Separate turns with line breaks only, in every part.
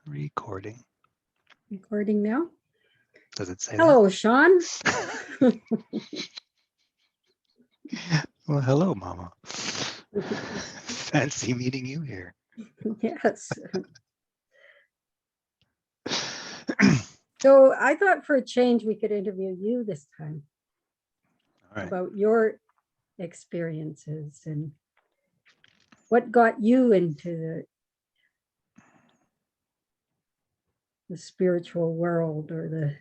Recording.
Recording now.
Does it say
Hello, Shawn.
that? Well, hello, Mama. Fancy meeting you here.
Yes. So I thought for a change we could interview you this time
All right.
about your experiences and what got you into the spiritual world or the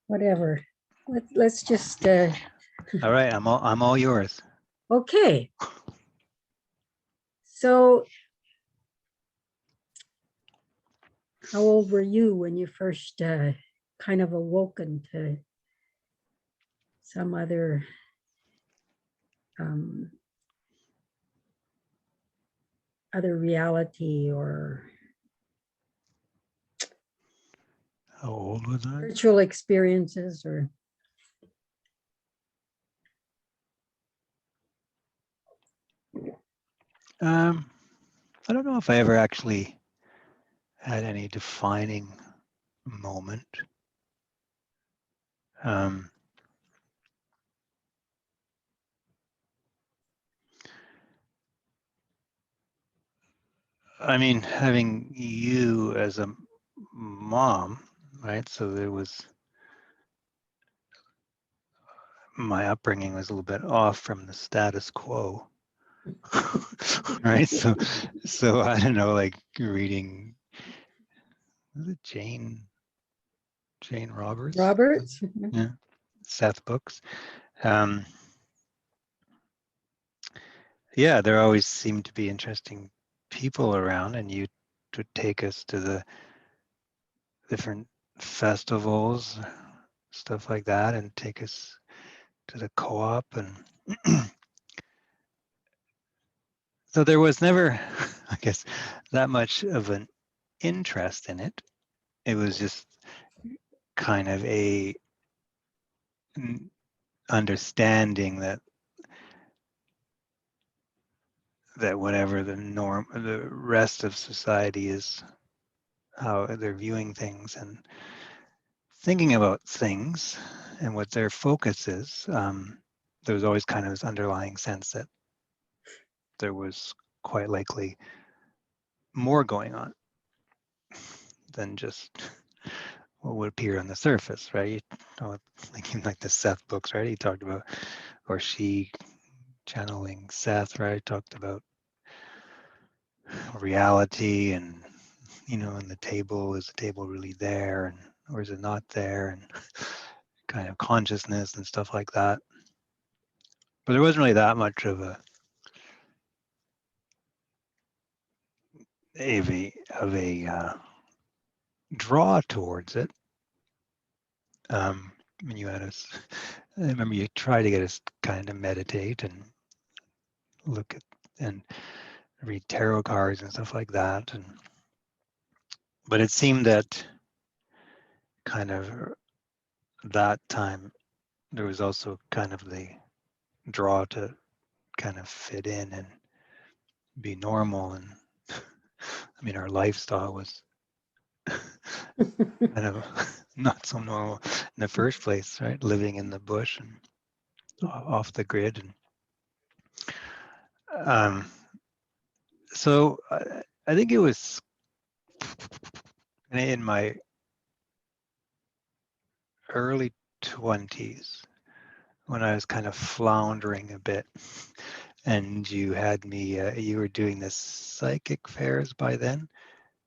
whatever. Let's just
All right. I'm all yours.
okay. So how old were you when you first kind of awoken to some other other reality or
How old was I?
spiritual experiences or
I don't know if I ever actually had any defining moment. I mean, having you as a mom, right? So there was, my upbringing was a little bit off from the status quo, right? So I don't know, like reading, was it Jane Roberts?
Roberts.
Yeah, Seth books. Yeah, there always seemed to be interesting people around, and you would take us to the different festivals, stuff like that, and take us to the co-op. And so there was never, I guess, that much of an interest in it. It was just kind of a understanding that whatever the rest of society is, how they're viewing things and thinking about things and what their focus is, there was always kind of this underlying sense that there was quite likely more going on than just what would appear on the surface, right? You know, like the Seth books, right? He talked about, or she channeling Seth, right? Talked about reality and, and the table, is the table really there, and or is it not there, and kind of consciousness and stuff like that. But there wasn't really that much of a draw towards it. When you had us, I remember you tried to get us kind of meditate and look at and read tarot cards and stuff like that. But it seemed that kind of that time there was also kind of the draw to kind of fit in and be normal. And I mean, our lifestyle was kind of not so normal in the first place, right? Living in the bush and off the grid. And so I think it was in my early 20s when I was kind of floundering a bit, and you had me, you were doing this psychic fairs by then,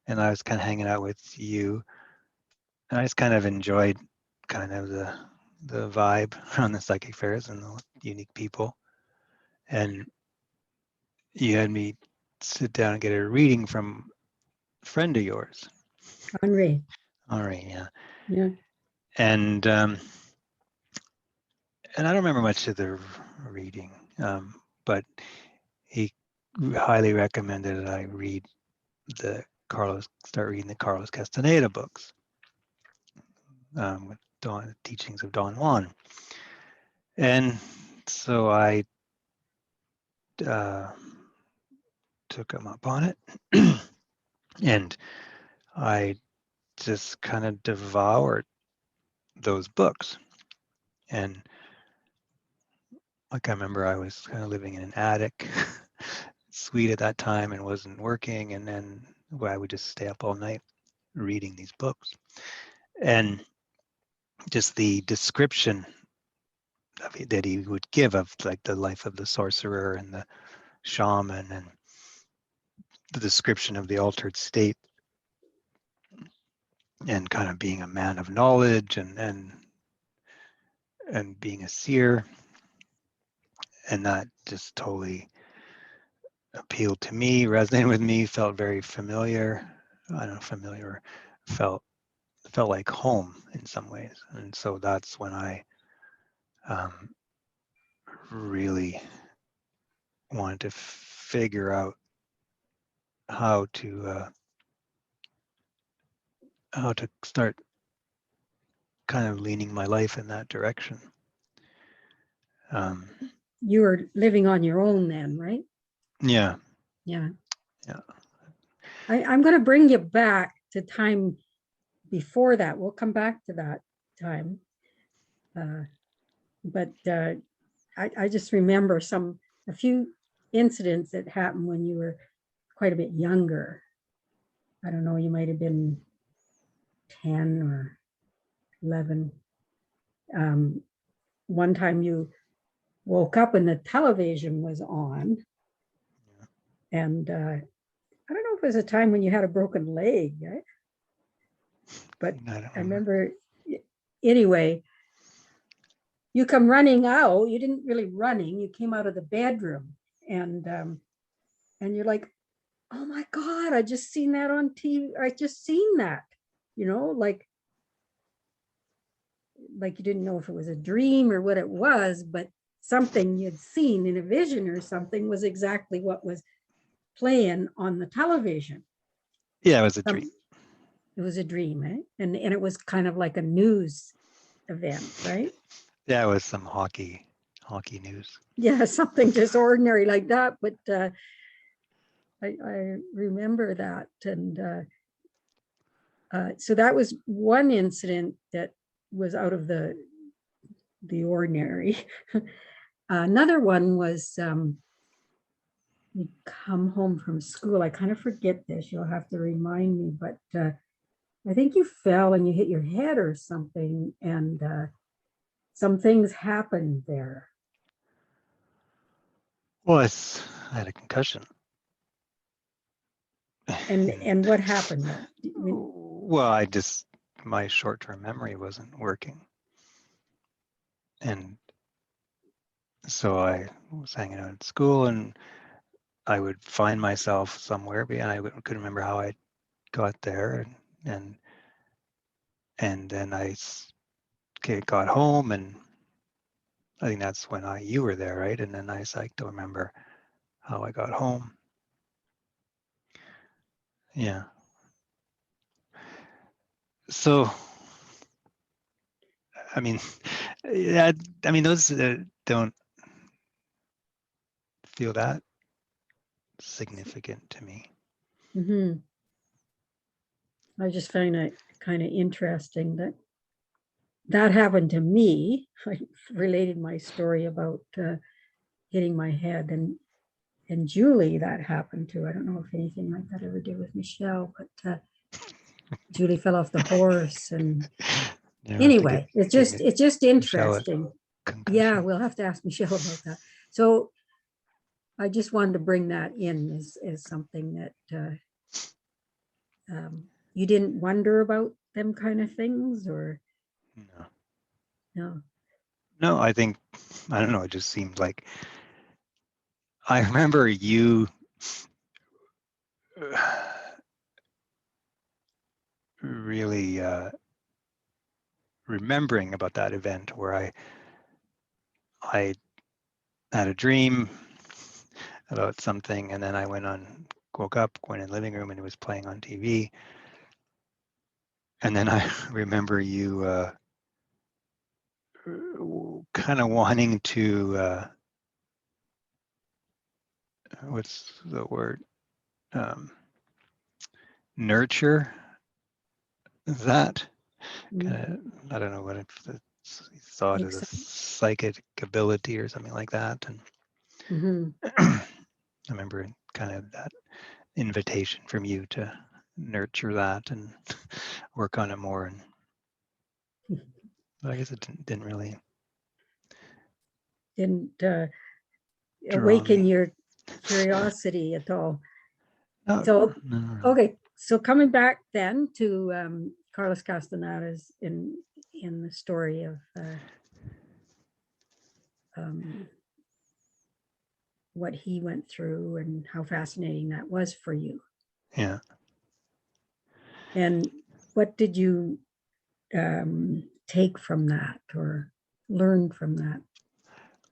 and I was kind of hanging out with you, and I just kind of enjoyed kind of the vibe on the psychic fairs and the unique people. And you had me sit down and get a reading from a friend of yours.
Henri.
Henri, yeah.
Yeah.
And I don't remember much of the reading, but he highly recommended that I start reading the Carlos Castaneda books, with teachings of Don Juan. And so I took him up on it. And I just kind of devoured those books. And like I remember I was kind of living in an attic suite at that time and wasn't working. And then I would just stay up all night reading these books. And just the description that he would give of like the life of the sorcerer and the shaman, and the description of the altered state, and kind of being a man of knowledge, and being a seer, and that just totally appealed to me, resonated with me, felt very familiar. I don't know, familiar, felt like home in some ways. And so that's when I really wanted to figure out how to start kind of leaning my life in that direction.
You were living on your own then, right?
Yeah.
Yeah.
Yeah.
I'm going to bring you back to time before that. We'll come back to that time. But I just remember a few incidents that happened when you were quite a bit younger. I don't know, you might have been 10 or 11. One time you woke up and the television was on. And I don't know if it was a time when you had a broken leg, right? But I remember, anyway, you come running out. You didn't really running. You came out of the bedroom, and you're like, "Oh my God, I just seen that on TV. I just seen that," like you didn't know if it was a dream or what it was, but something you'd seen in a vision or something was exactly what was playing on the television.
Yeah, it was a dream.
It was a dream, eh? And it was kind of like a news event, right?
Yeah, it was some hockey news.
Yeah, something just ordinary like that. But I remember that. And so that was one incident that was out of the ordinary. Another one was you come home from school. I kind of forget this. You'll have to remind me. But I think you fell and you hit your head or something. And some things happened there.
Well, I had a concussion.
And what happened?
Well, my short-term memory wasn't working. And so I was hanging out at school, and I would find myself somewhere, and I couldn't remember how I got there. And then I got home, and I think that's when you were there, right? And then I don't remember how I got home. Yeah. So, I mean, yeah, I mean, those don't feel that significant to me.
Mm-hmm. I just find it kind of interesting that happened to me. I related my story about hitting my head, and Julie that happened to. I don't know if anything like that ever did with Michelle, but Julie fell off the horse. And anyway, it's just interesting. Yeah, we'll have to ask Michelle about that. So I just wanted to bring that in as something that you didn't wonder about them kind of things, or no?
No, I think, I don't know, it just seemed like, I remember you really remembering about that event where I had a dream about something, and then I woke up, went in the living room, and it was playing on TV. And then I remember you kind of wanting to, what's the word? nurture that kind
Mhm.
of, I don't know what it's thought as
Makes
a
sense.
psychic ability or something like that. And
Mhm.
I remember kind of that invitation from you to nurture that and work on it more. And but I guess it didn't really
Didn't
draw
awaken
me.
your curiosity at all.
No,
So,
no.
okay. So coming back then to Carlos Castaneda's in the story of um, what he went through and how fascinating that was for you.
Yeah.
And what did you take from that or learn from that?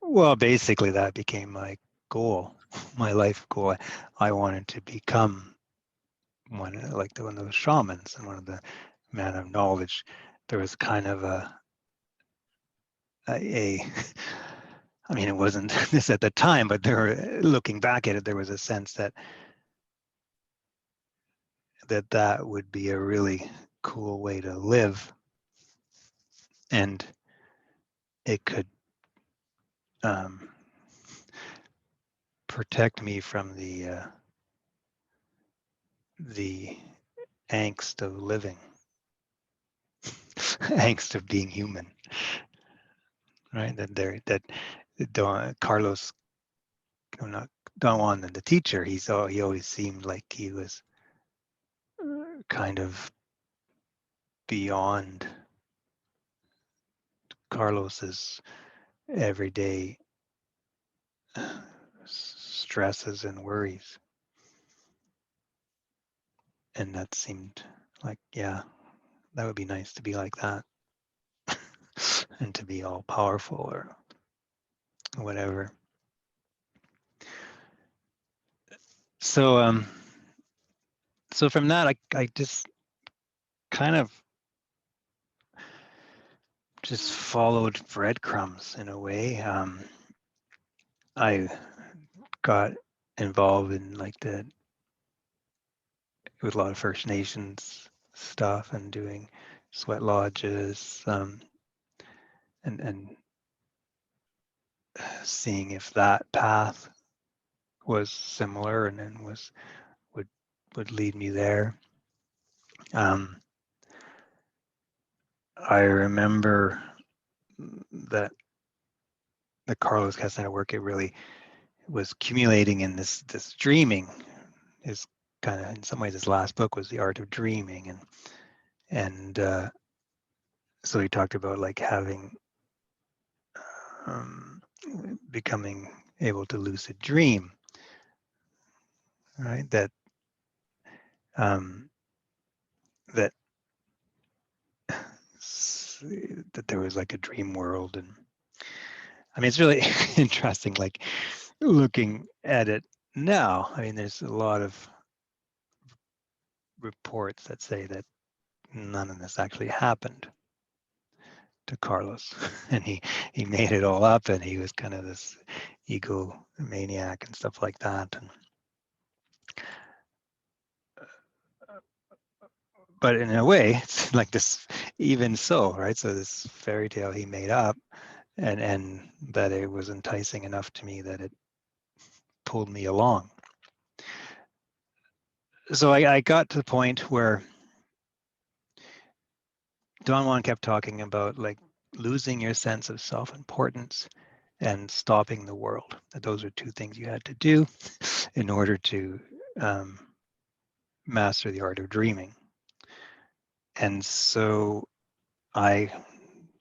Well, basically, that became my goal, my life goal. I wanted to become one of those shamans and one of the man of knowledge. There was kind of a I mean, it wasn't this at the time, but looking back at it, there was a sense that would be a really cool way to live, and it could um, protect me from the angst of living, angst of being human, right? Carlos, not Don Juan, the teacher. He always seemed like he was kind of beyond Carlos's everyday stresses and worries, and that seemed like, yeah, that would be nice to be like that, and to be all powerful or whatever. So so from that, I just kind of just followed breadcrumbs in a way. I got involved in with a lot of First Nations stuff and doing sweat lodges, and seeing if that path was similar and then would would lead me there. Um, I remember that the Carlos Castaneda work, it really was accumulating in this dreaming. Is kind of, in some ways, his last book was The Art of Dreaming, and so he talked about like having um, becoming able to lucid dream, right? Um, that that there was like a dream world. And I mean, it's really interesting, like looking at it now. I mean, there's a lot of reports that say that none of this actually happened to Carlos, and he made it all up, and he was kind of this egomaniac and stuff like that. And but in a way, it's like this, even so, right? So this fairy tale he made up, and that it was enticing enough to me that it pulled me along. So I got to the point where Don Juan kept talking about like losing your sense of self-importance and stopping the world. That those are two things you had to do in order to um, master the art of dreaming. And so I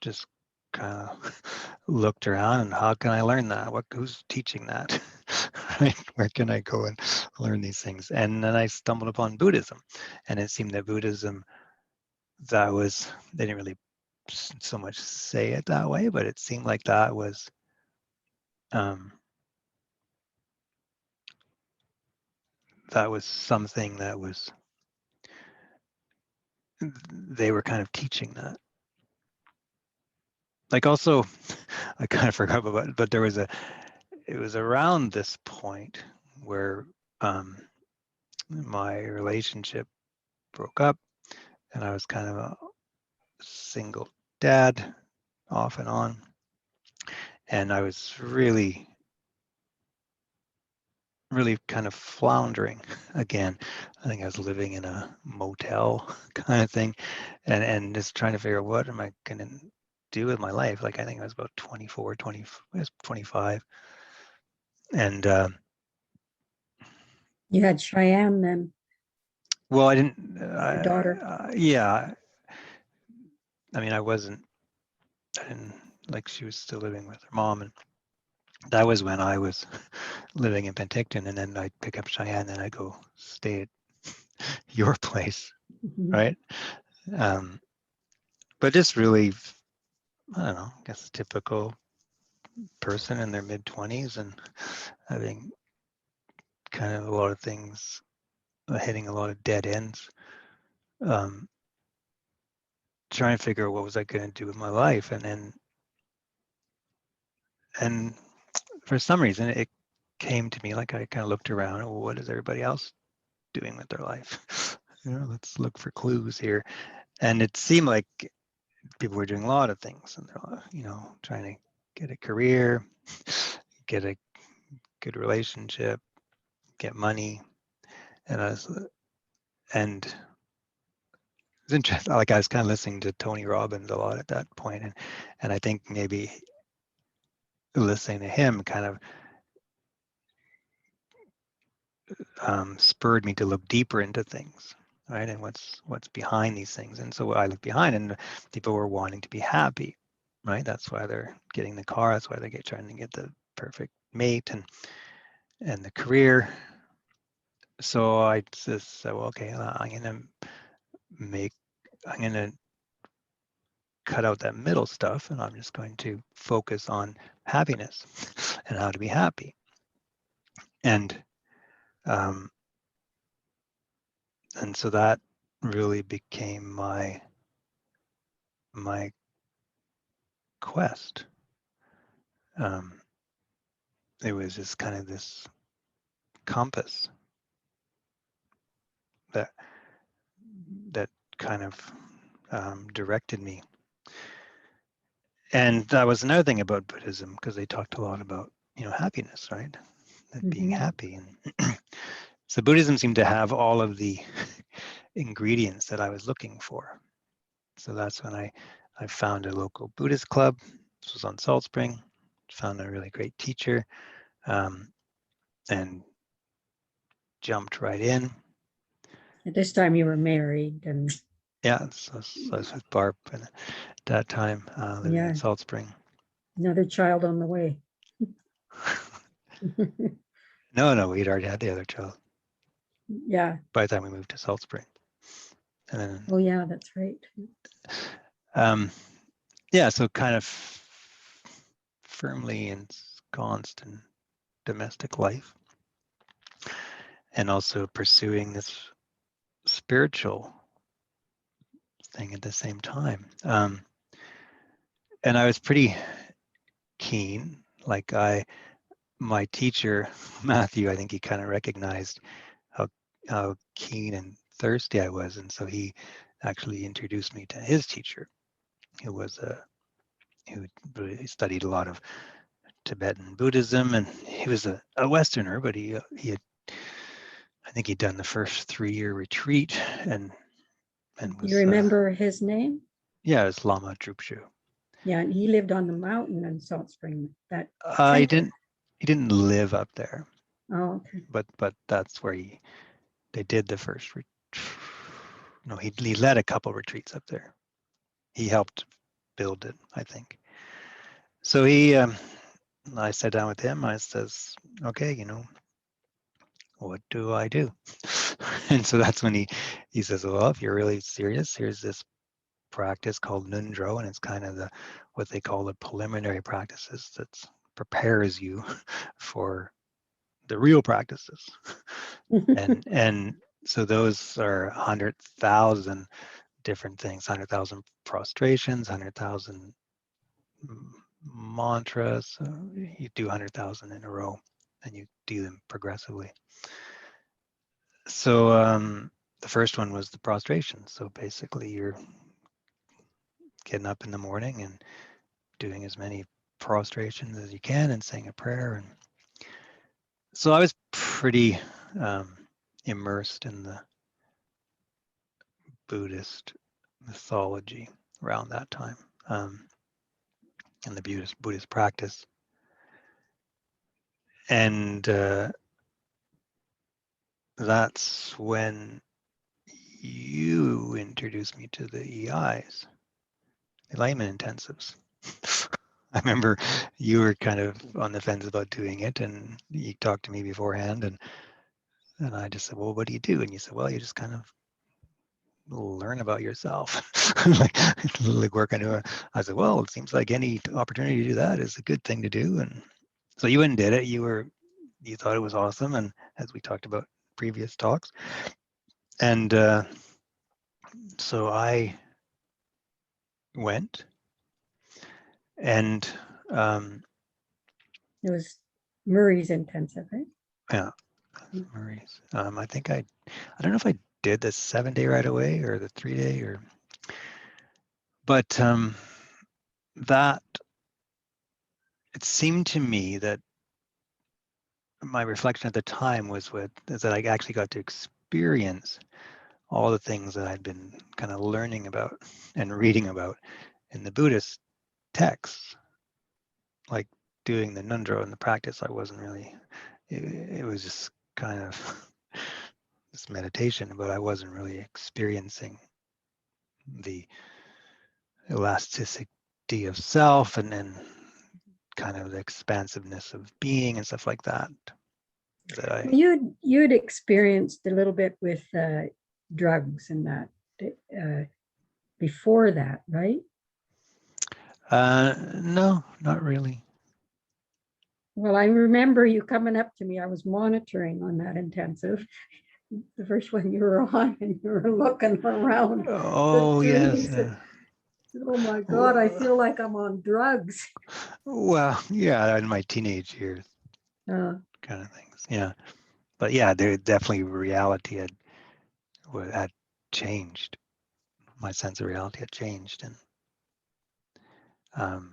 just kind of looked around, and how can I learn that? Who's teaching that? Right? Where can I go and learn these things? And then I stumbled upon Buddhism, and it seemed that Buddhism, they didn't really so much say it that way, but it seemed like um, that was something that was, they were kind of teaching that. Like also, I kind of forgot about it, but it was around this point where my relationship broke up, and I was kind of a single dad off and on. And I was really, really kind of floundering again. I think I was living in a motel kind of thing, and just trying to figure out what am I going to do with my life. Like I think I was about 24, 20, I was 25. And
You had Cheyenne then,
well, I didn't,
your daughter.
yeah, I mean, I didn't, like she was still living with her mom. And that was when I was living in Penticton, and then I'd pick up Cheyenne and I'd go stay at your place,
Mhm.
right? Um, but just really, I don't know, I guess typical person in their mid 20s and having kind of a lot of things, hitting a lot of dead ends, um, trying to figure out what was I going to do with my life. And for some reason, it came to me like I kind of looked around, well, what is everybody else doing with their life? Let's look for clues here. And it seemed like people were doing a lot of things, and they're, trying to get a career, get a good relationship, get money. And and it's interesting. Like I was kind of listening to Tony Robbins a lot at that point, and I think maybe listening to him kind of spurred me to look deeper into things, right? And what's behind these things. And so I looked behind, and people were wanting to be happy, right? That's why they're getting the car. That's why they're trying to get the perfect mate and the career. So I just said, well, okay, make, I'm gonna cut out that middle stuff, and I'm just going to focus on happiness and how to be happy. And um, and so that really became my quest. Um, it was just kind of this compass that that kind of directed me. And that was another thing about Buddhism, because they talked a lot about happiness, right? That being
Mhm.
happy. And so Buddhism seemed to have all of the ingredients that I was looking for. So that's when I found a local Buddhist club. This was on Salt Spring. Found a really great teacher, um, and jumped right in.
At this time, you were married, and
Yeah, so I was with Barb at that time, living in
yeah,
Salt Spring.
another child on the way.
No, we'd already had the other child
Yeah.
by the time we moved to Salt Spring. And then,
Oh, yeah, that's right.
um, yeah, so kind of firmly ensconced in domestic life, and also pursuing this spiritual thing at the same time. And I was pretty keen. Like my teacher, Matthew, I think he kind of recognized how keen and thirsty I was, and so he actually introduced me to his teacher, who was who really studied a lot of Tibetan Buddhism, and he was a Westerner, but he had, I think he'd done the first 3-year retreat, and
Do you
was
remember his name?
yeah, it was Lama Drupshu.
Yeah, and he lived on the mountain in Salt Spring, that
He
center.
didn't live up there,
Oh, okay.
but that's where they did the first no, he led a couple retreats up there. He helped build it, I think. So I sat down with him. I says, okay, what do I do? And so that's when he says, well, if you're really serious, here's this practice called Nundro, and it's kind of what they call the preliminary practices that prepares you for the real practices. And so those are 100,000 different things, 100,000 prostrations, 100,000 mantras. You do 100,000 in a row, and you do them progressively. So the first one was the prostration. So basically, you're getting up in the morning and doing as many prostrations as you can and saying a prayer. And so I was pretty immersed in the Buddhist mythology around that time, and the Buddhist practice. And that's when you introduced me to the EIs, the Enlightenment intensives. I remember you were kind of on the fence about doing it, and you talked to me beforehand, and I just said, well, what do you do? And you said, well, you just kind of learn about yourself, like work on it. I said, well, it seems like any opportunity to do that is a good thing to do. And so you went and did it. You thought it was awesome, and as we talked about previous talks, and so I went, and
It was Murray's intensive, right?
yeah, Maurice. I think I don't know if I did the 7-day right away or the 3-day, or, but that it seemed to me that my reflection at the time is that I actually got to experience all the things that I'd been kind of learning about and reading about in the Buddhist texts, like doing the nundro and the practice. I wasn't really, it was just kind of this meditation, but I wasn't really experiencing the elasticity of self, and then kind of the expansiveness of being and stuff like that. That I
Well, you'd experienced a little bit with drugs and that before that, right?
no, not really.
Well, I remember you coming up to me. I was monitoring on that intensive, the first one you were on, and you were looking around the
Oh yes.
trees. Oh my God, I feel like I'm on drugs.
Well, yeah, in my teenage years,
Uh,
kind of things. Yeah, but yeah, there definitely reality had changed. My sense of reality had changed, and um,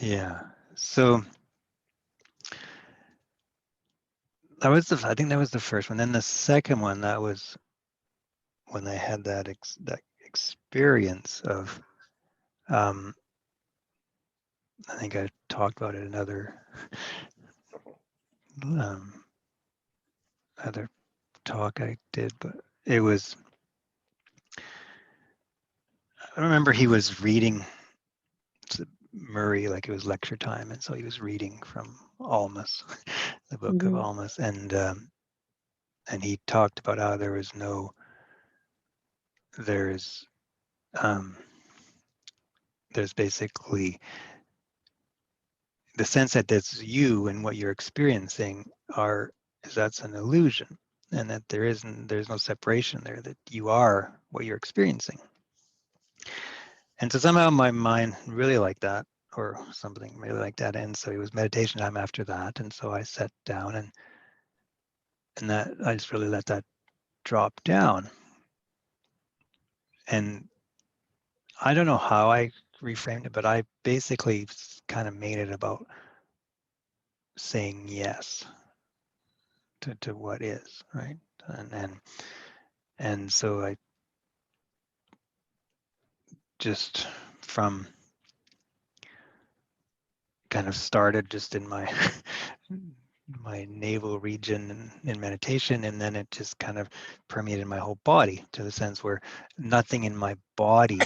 yeah. So I think that was the first one. Then the second one, that was when I had that experience of. Um, I think I talked about it in um, other talk I did, but it was. I remember he was reading Murray, like it was lecture time, and so he was reading from Almas, the book of
mhm.
Almas, and he talked about how there's um, there's basically the sense that that's you and what you're experiencing that's an illusion, and that there's no separation there, that you are what you're experiencing. And so somehow my mind really liked that, or something really like that, and so it was meditation time after that, and so I sat down, and that I just really let that drop down. And I don't know how I reframed it, but I basically kind of made it about saying yes to what is, right? And so I just from kind of started just in my my navel region in meditation, and then it just kind of permeated my whole body, to the sense where nothing in my body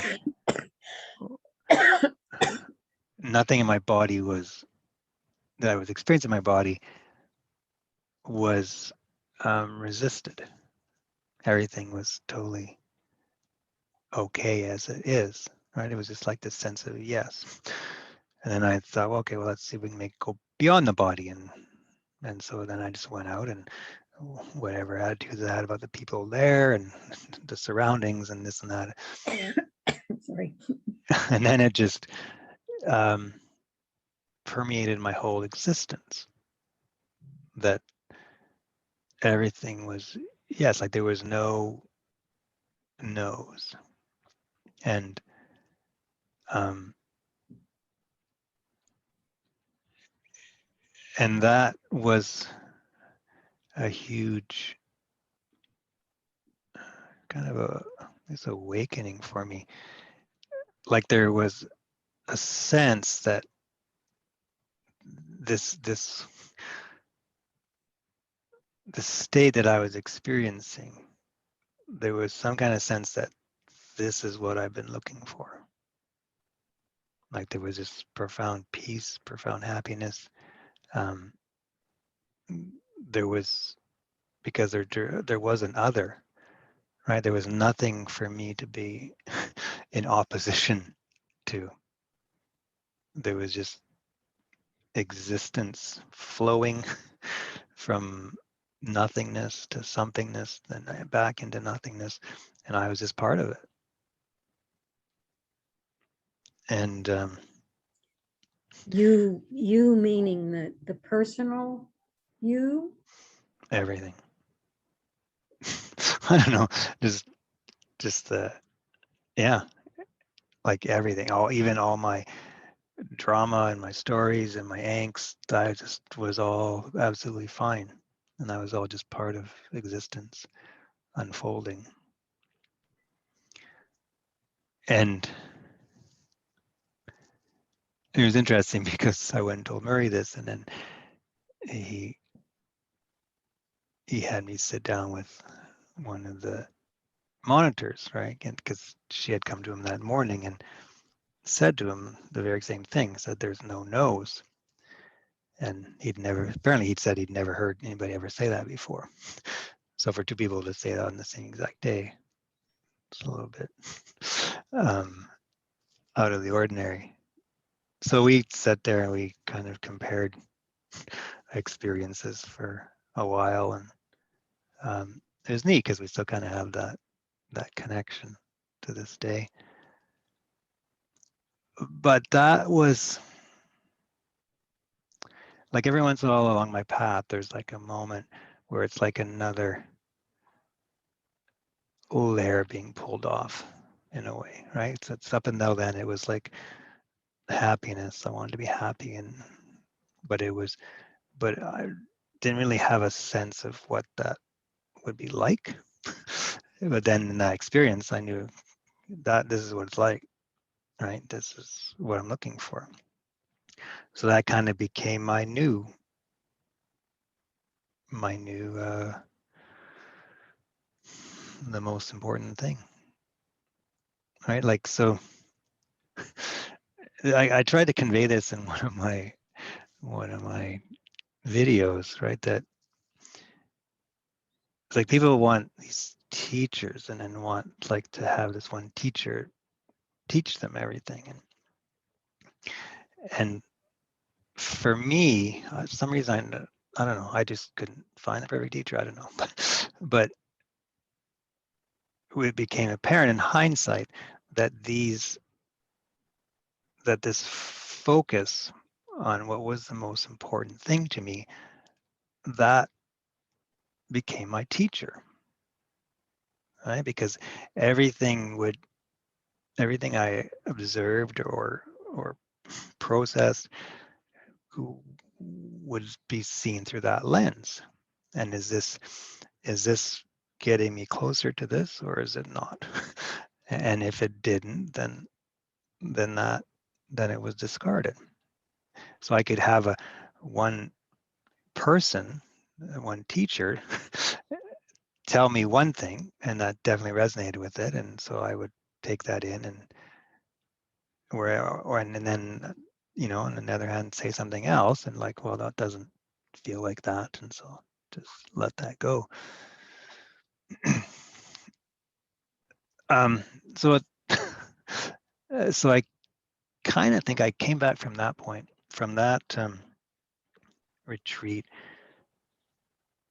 nothing in my body was that I was experiencing in my body was resisted. Everything was totally okay as it is, right? It was just like this sense of yes. And then I thought, well, okay, well, let's see if we can make it go beyond the body. And so then I just went out, and whatever attitudes I had about the people there and the surroundings and this and that.
Sorry.
And then it just um, permeated my whole existence, that everything was, yes, like there was no no's. And um, and that was a huge kind of this awakening for me. Like there was a sense that this the state that I was experiencing, there was some kind of sense that this is what I've been looking for. Like there was this profound peace, profound happiness. Um, there was, because there was an other, right? There was nothing for me to be in opposition to. There was just existence flowing from nothingness to somethingness, then back into nothingness, and I was just part of it. And
You meaning the personal you?
everything. I don't know, just the, yeah, like everything, even all my drama and my stories and my angst, I just was all absolutely fine, and that was all just part of existence unfolding. And it was interesting because I went and told Murray this, and then he had me sit down with one of the monitors, right? And because she had come to him that morning and said to him the very same thing, said there's no no's. And he'd said he'd never heard anybody ever say that before. So for two people to say that on the same exact day, it's a little bit out of the ordinary. So we sat there and we kind of compared experiences for a while, and it was neat because we still kind of have that connection to this day. But that was like every once in a while along my path, there's like a moment where it's like another layer being pulled off in a way, right? So it's up until then, it was like happiness. I wanted to be happy, but I didn't really have a sense of what that would be like. But then in that experience, I knew that this is what it's like, right? This is what I'm looking for. So that kind of became the most important thing, right? Like, so I tried to convey this in one of my videos, right? That it's like people want these teachers and then want like to have this one teacher teach them everything. And for me, for some reason, I don't know, I just couldn't find the perfect teacher. I don't know. But it became apparent in hindsight that this focus on what was the most important thing to me, that became my teacher, right? Because everything I observed or processed would be seen through that lens. And is this getting me closer to this, or is it not? And if it didn't, then it was discarded. So I could have one person, one teacher, tell me one thing, and that definitely resonated with it, and so I would take that in, and then on the other hand, say something else, and like, well, that doesn't feel like that, and so just let that go. um, so so I kind of think I came back from that point, from that retreat,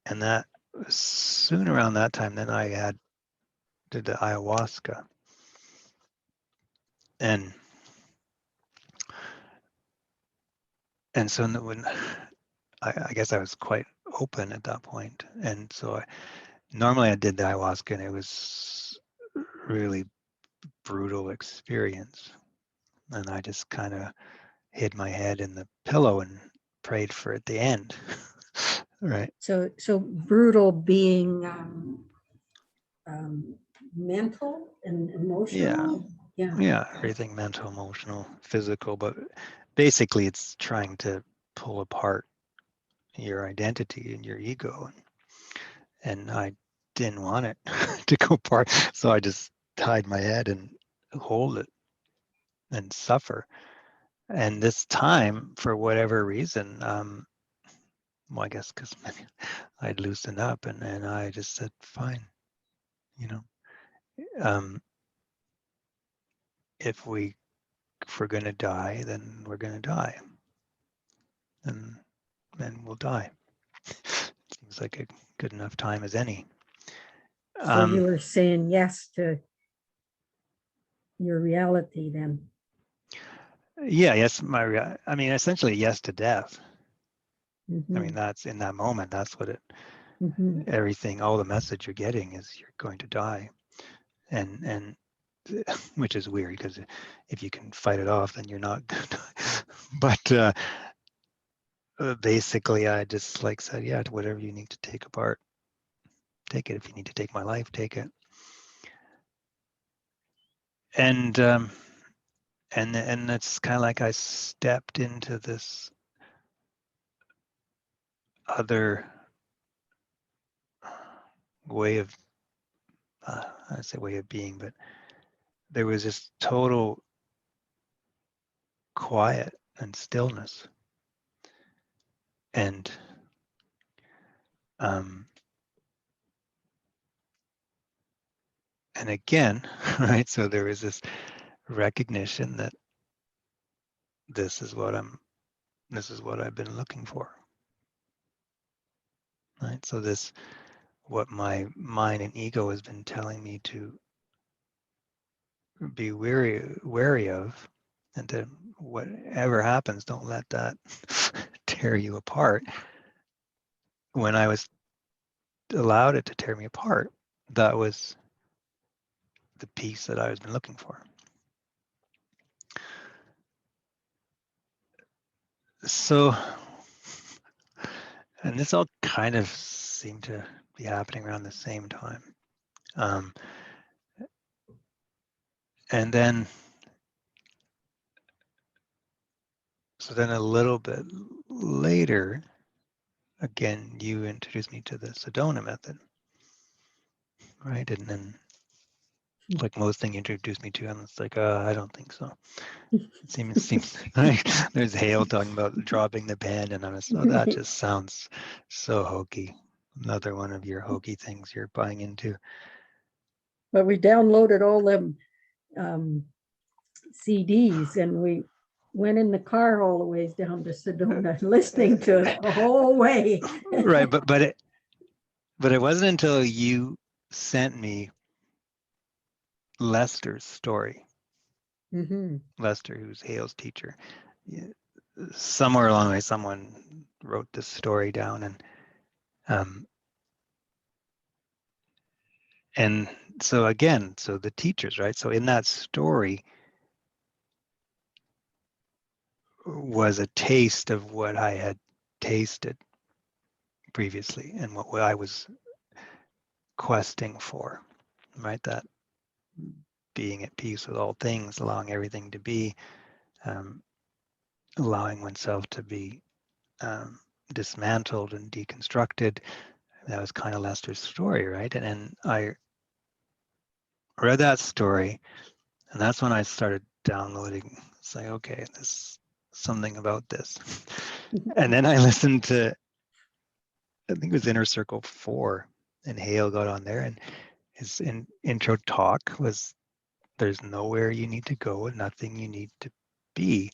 and that soon around that time, then I did the ayahuasca, and so when I guess I was quite open at that point. And so normally I did the ayahuasca, and it was really brutal experience. And I just kind of hid my head in the pillow and prayed for it to end. Right.
So brutal being mental and
Yeah.
emotional. Yeah.
Yeah. Everything mental, emotional, physical, but basically it's trying to pull apart your identity and your ego. And I didn't want it to go apart. So I just hide my head and hold it and suffer. And this time, for whatever reason, well, I guess because I'd loosened up, and I just said, fine, you know, um, if we're going to die, then we're going to die, and we'll die. Seems like a good enough time as any.
So you were saying yes to your reality then.
Yeah, yes, I mean, essentially, yes to death. I mean,
Mm-hmm.
that's in that moment, that's what
Mm-hmm.
everything, all the message you're getting is you're going to die. And which is weird, because if you can fight it off, then you're not going to die. But basically, I just like said, yeah, whatever you need to take apart, take it. If you need to take my life, take it. And and it's kind of like I stepped into this other way of, I say way of being, but there was this total quiet and stillness. And um, and again, right? So there was this recognition that this is what I've been looking for, right? So this, what my mind and ego has been telling me to be wary of, and to whatever happens, don't let that tear you apart. When I was allowed it to tear me apart, that was the peace that I was been looking for. So, and this all kind of seemed to be happening around the same time. Um, and then, so then a little bit later, again, you introduced me to the Sedona method, right? And then, like most thing you introduced me to, I'm just like, I don't think so. It seems like there's Hale talking about dropping the pen, and I'm just, oh, that just sounds so hokey. Another one of your hokey things you're buying into.
But we downloaded all them CDs and we went in the car all the ways down to Sedona listening to it the whole way.
Right, but it wasn't until you sent me Lester's story.
Mm-hmm.
Lester, who's Hale's teacher. Somewhere along the way, someone wrote this story down, um, and so again, so the teachers, right? So in that story was a taste of what I had tasted previously and what I was questing for, right? That being at peace with all things, allowing everything to be, um, allowing oneself to be um, dismantled and deconstructed. That was kind of Lester's story, right? And I read that story, and that's when I started downloading. It's like, okay, there's something about this. And then I listened to, I think it was Inner Circle 4, and Hale got on there, and his intro talk was, there's nowhere you need to go and nothing you need to be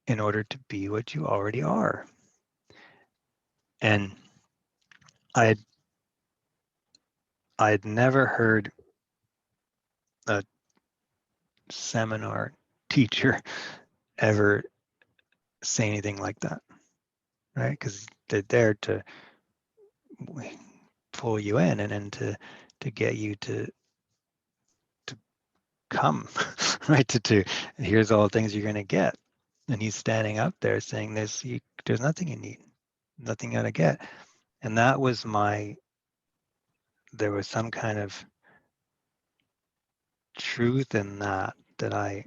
in order to be what you already are. And I had never heard a seminar teacher ever say anything like that, right? Because they're there to pull you in and then to get you to come, right? To here's all the things you're going to get. And he's standing up there saying, there's nothing you need, nothing you got to get. And that was there was some kind of truth in that I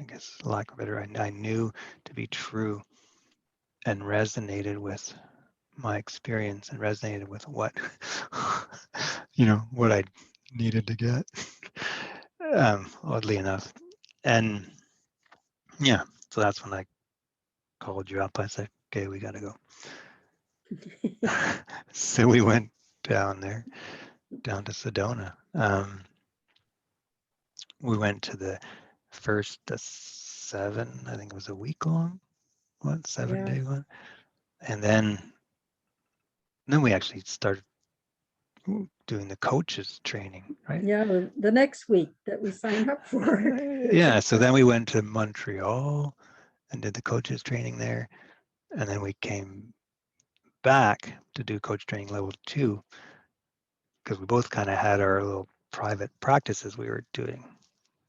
guess, lack of better, I knew to be true and resonated with my experience and resonated with what, what I needed to get, oddly enough. And yeah, so that's when I called you up. I said, okay, we got to go. So we went down there, down to Sedona. We went to the first 7, I think it was a week long, 7-day one. And then we actually started doing the coaches training, right?
Yeah, the next week that we signed up for.
Yeah, so then we went to Montreal and did the coaches training there. And then we came back to do coach training level 2 because we both kind of had our little private practices we were doing,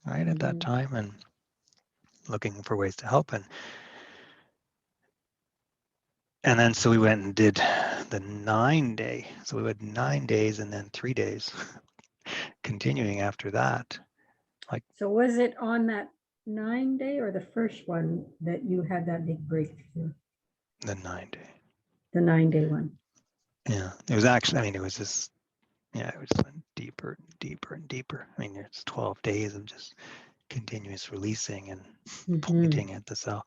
right, at that time, and looking for ways to help. And then so we went and did the 9-day. So we went 9 days and then 3 days continuing after that.
So was it on that 9-day or the first one that you had that big breakthrough?
The 9-day.
The 9-day one.
Yeah, it was actually, I mean, it was just, yeah, it was went deeper and deeper and deeper. I mean, it's 12 days of just continuous releasing and pointing at the cell.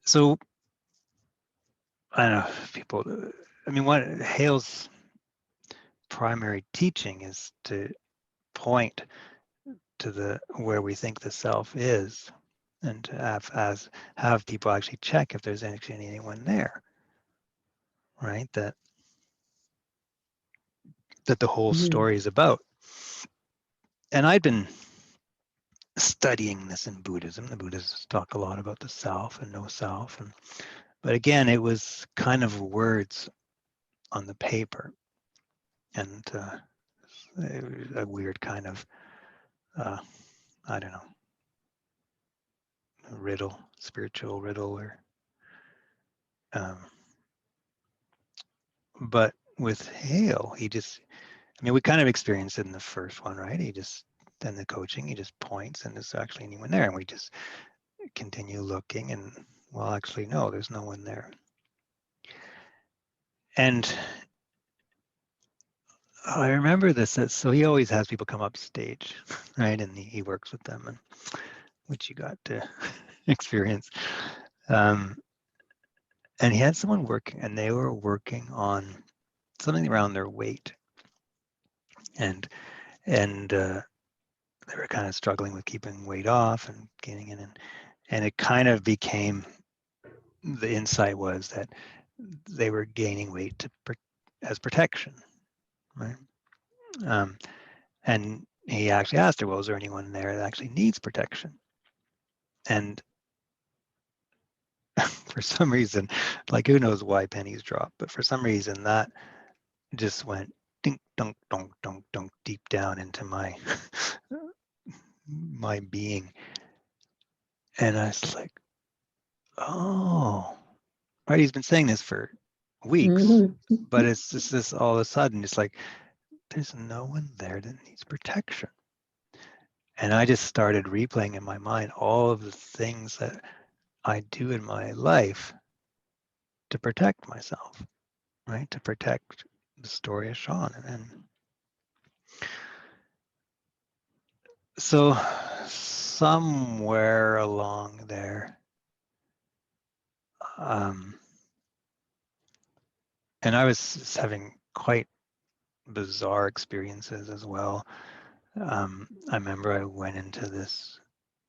So I don't know, people, I mean, what Hale's primary teaching is to point to where we think the self is, and to have people actually check if there's actually anyone there, right? That the whole story is about. And I'd been studying this in Buddhism. The Buddhists talk a lot about the self and no self, but again, it was kind of words on the paper, and it was a weird kind of I don't know, riddle, spiritual riddle, or but with Hale, I mean, we kind of experienced it in the first one, right? Then the coaching, he just points and there's actually anyone there. And we just continue looking and, well, actually, no, there's no one there. And I remember this, so he always has people come up stage, right? And he works with them, and which you got to experience. And he had someone working, and they were working on something around their weight. And they were kind of struggling with keeping weight off and gaining it, and it kind of became, the insight was that they were gaining weight as protection, right? And he actually asked her, well, is there anyone there that actually needs protection? And for some reason, like, who knows why pennies drop, but for some reason that just went dink, dunk, dunk, dunk, dunk, deep down into my my being. And I was like, oh, right, he's been saying this for weeks, but it's just this, all of a sudden, it's like, there's no one there that needs protection. And I just started replaying in my mind all of the things that I do in my life to protect myself, right? To protect the story of Shawn. And so somewhere along there, and I was having quite bizarre experiences as well. I remember I went into this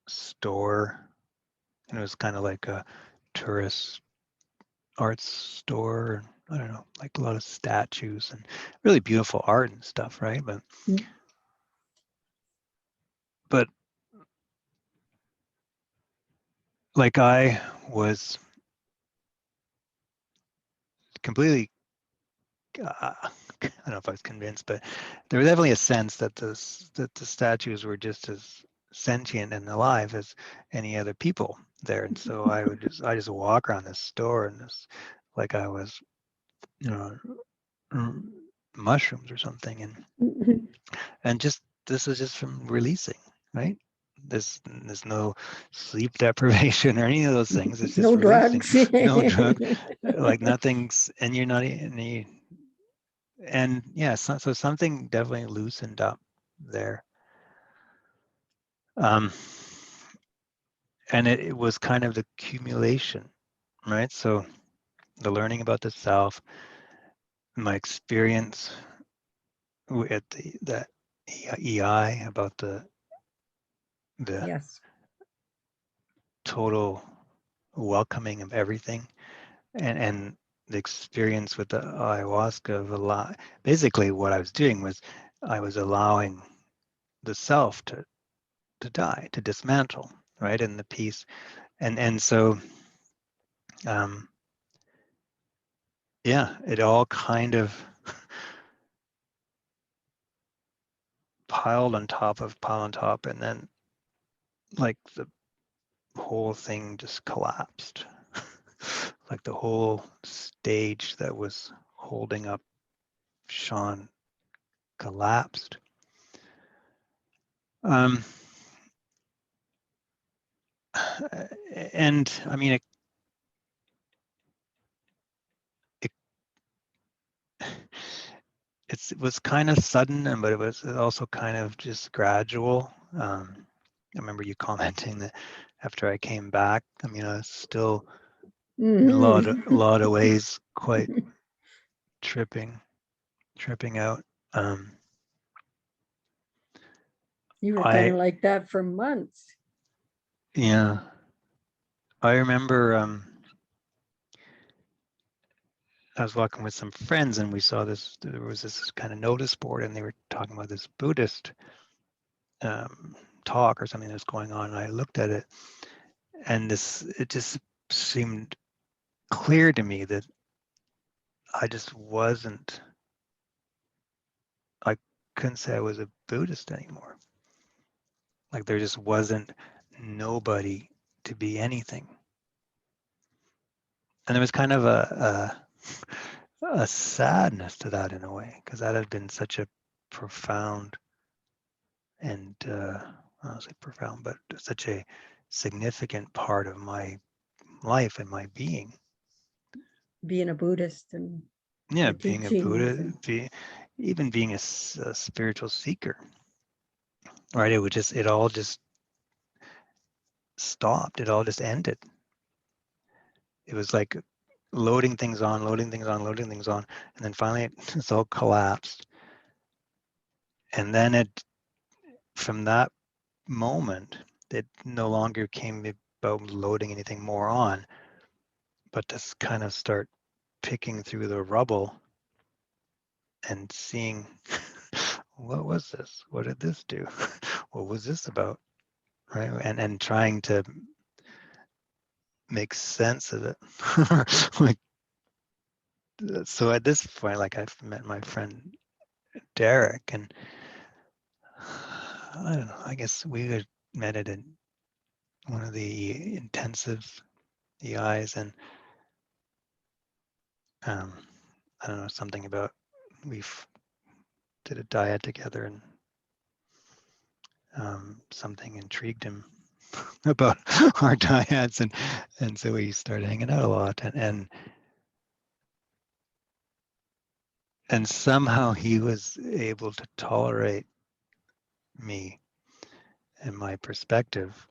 store, and it was kind of like a tourist arts store. I don't know, like a lot of statues and really beautiful art and stuff, right? But like, I was completely, I don't know if I was convinced, but there was definitely a sense that the statues were just as sentient and alive as any other people there. And so I just walk around this store and this, like I was, you know, mushrooms or something, and just this is just from releasing, right? There's no sleep deprivation or any of those things. It's just
No
releasing.
drugs.
No drug, like nothing's, and you're not and yeah, so something definitely loosened up there. Um, and it was kind of the accumulation, right? So the learning about the self, my experience at that EI about the
Yes.
total welcoming of everything, and the experience with the ayahuasca of a lot. Basically, what I was doing was I was allowing the self to die, to dismantle, right, in the peace, and so um, yeah, it all kind of pile on top, and then like the whole thing just collapsed. Like the whole stage that was holding up Shawn collapsed. Um, and I mean, it, it was kind of sudden, but it was also kind of just gradual. I remember you commenting that after I came back, I mean, I was still in a
Mhm.
lot of ways quite tripping out. Um,
You were kind
I
of like that for months.
yeah, I remember I was walking with some friends and we saw this. There was this kind of notice board, and they were talking about this Buddhist talk or something that was going on. And I looked at it, and it just seemed clear to me that I just wasn't. I couldn't say I was a Buddhist anymore. Like there just wasn't nobody to be anything, and there was kind of a sadness to that in a way, because that had been such a profound and I don't say profound, but such a significant part of my life and my being.
Being a Buddhist and
Yeah,
the
being a
teachings
Buddha,
and
even being a spiritual seeker, right? It all just stopped. It all just ended. It was like loading things on, loading things on, loading things on, and then finally it's all collapsed. And then from that moment, it no longer came about loading anything more on, but to kind of start picking through the rubble and seeing what was this? What did this do? What was this about? Right? And trying to make sense of it. Like so at this point, like I've met my friend Derek, and I don't know, I guess we had met at one of the intensive EIs, and um, I don't know, something about we did a diet together, and something intrigued him about our diets, and so we started hanging out a lot, and somehow he was able to tolerate me and my perspective,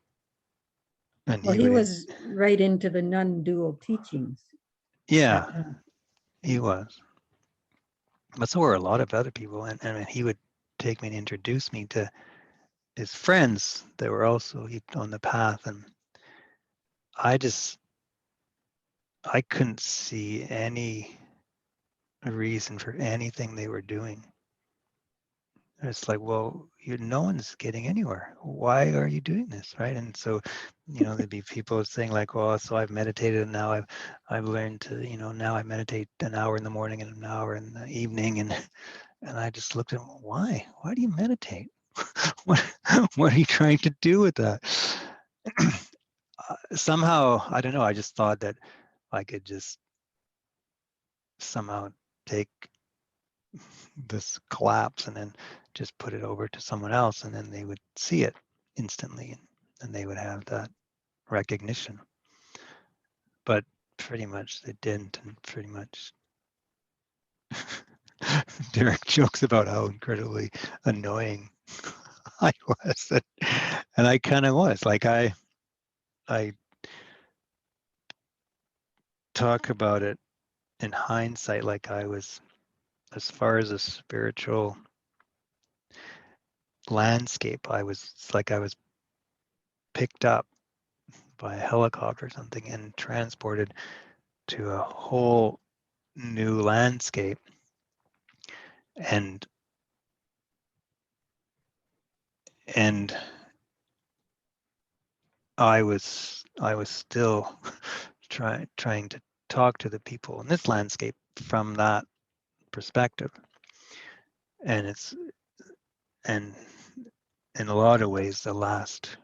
and
well,
he
he
would,
was right into the non-dual teachings at that
yeah,
time.
he was, but so were a lot of other people, and he would take me and introduce me to his friends that were also on the path, and I just I couldn't see any reason for anything they were doing. It's like, well, no one's getting anywhere. Why are you doing this, right? And so, there'd be people saying like, well, so I've meditated and now I've learned to, now I meditate an hour in the morning and an hour in the evening, and I just looked at them, why? Why do you meditate? what what are you trying to do with that? Somehow, I don't know. I just thought that I could just somehow take this collapse and then just put it over to someone else, and then they would see it instantly, and they would have that recognition. But pretty much they didn't, and pretty much Derek jokes about how incredibly annoying I was, and I kind of was. Like I talk about it in hindsight, like I was, as far as a spiritual landscape, I was like I was picked up by a helicopter or something and transported to a whole new landscape, and and I was still trying to talk to the people in this landscape from that perspective, and it's and in a lot of ways the last,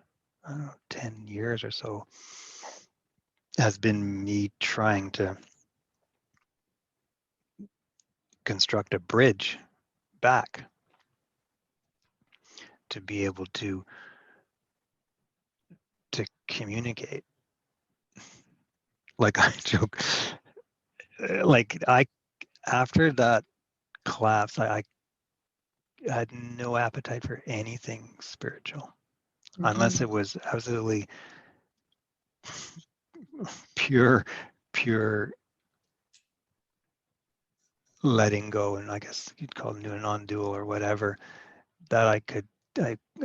I don't know, 10 years or so has been me trying to construct a bridge back to be able to communicate. Like I joke, like I after that collapse, I had no appetite for anything spiritual unless
Mhm.
it was absolutely pure, pure letting go, and I guess you'd call it non-dual or whatever, that I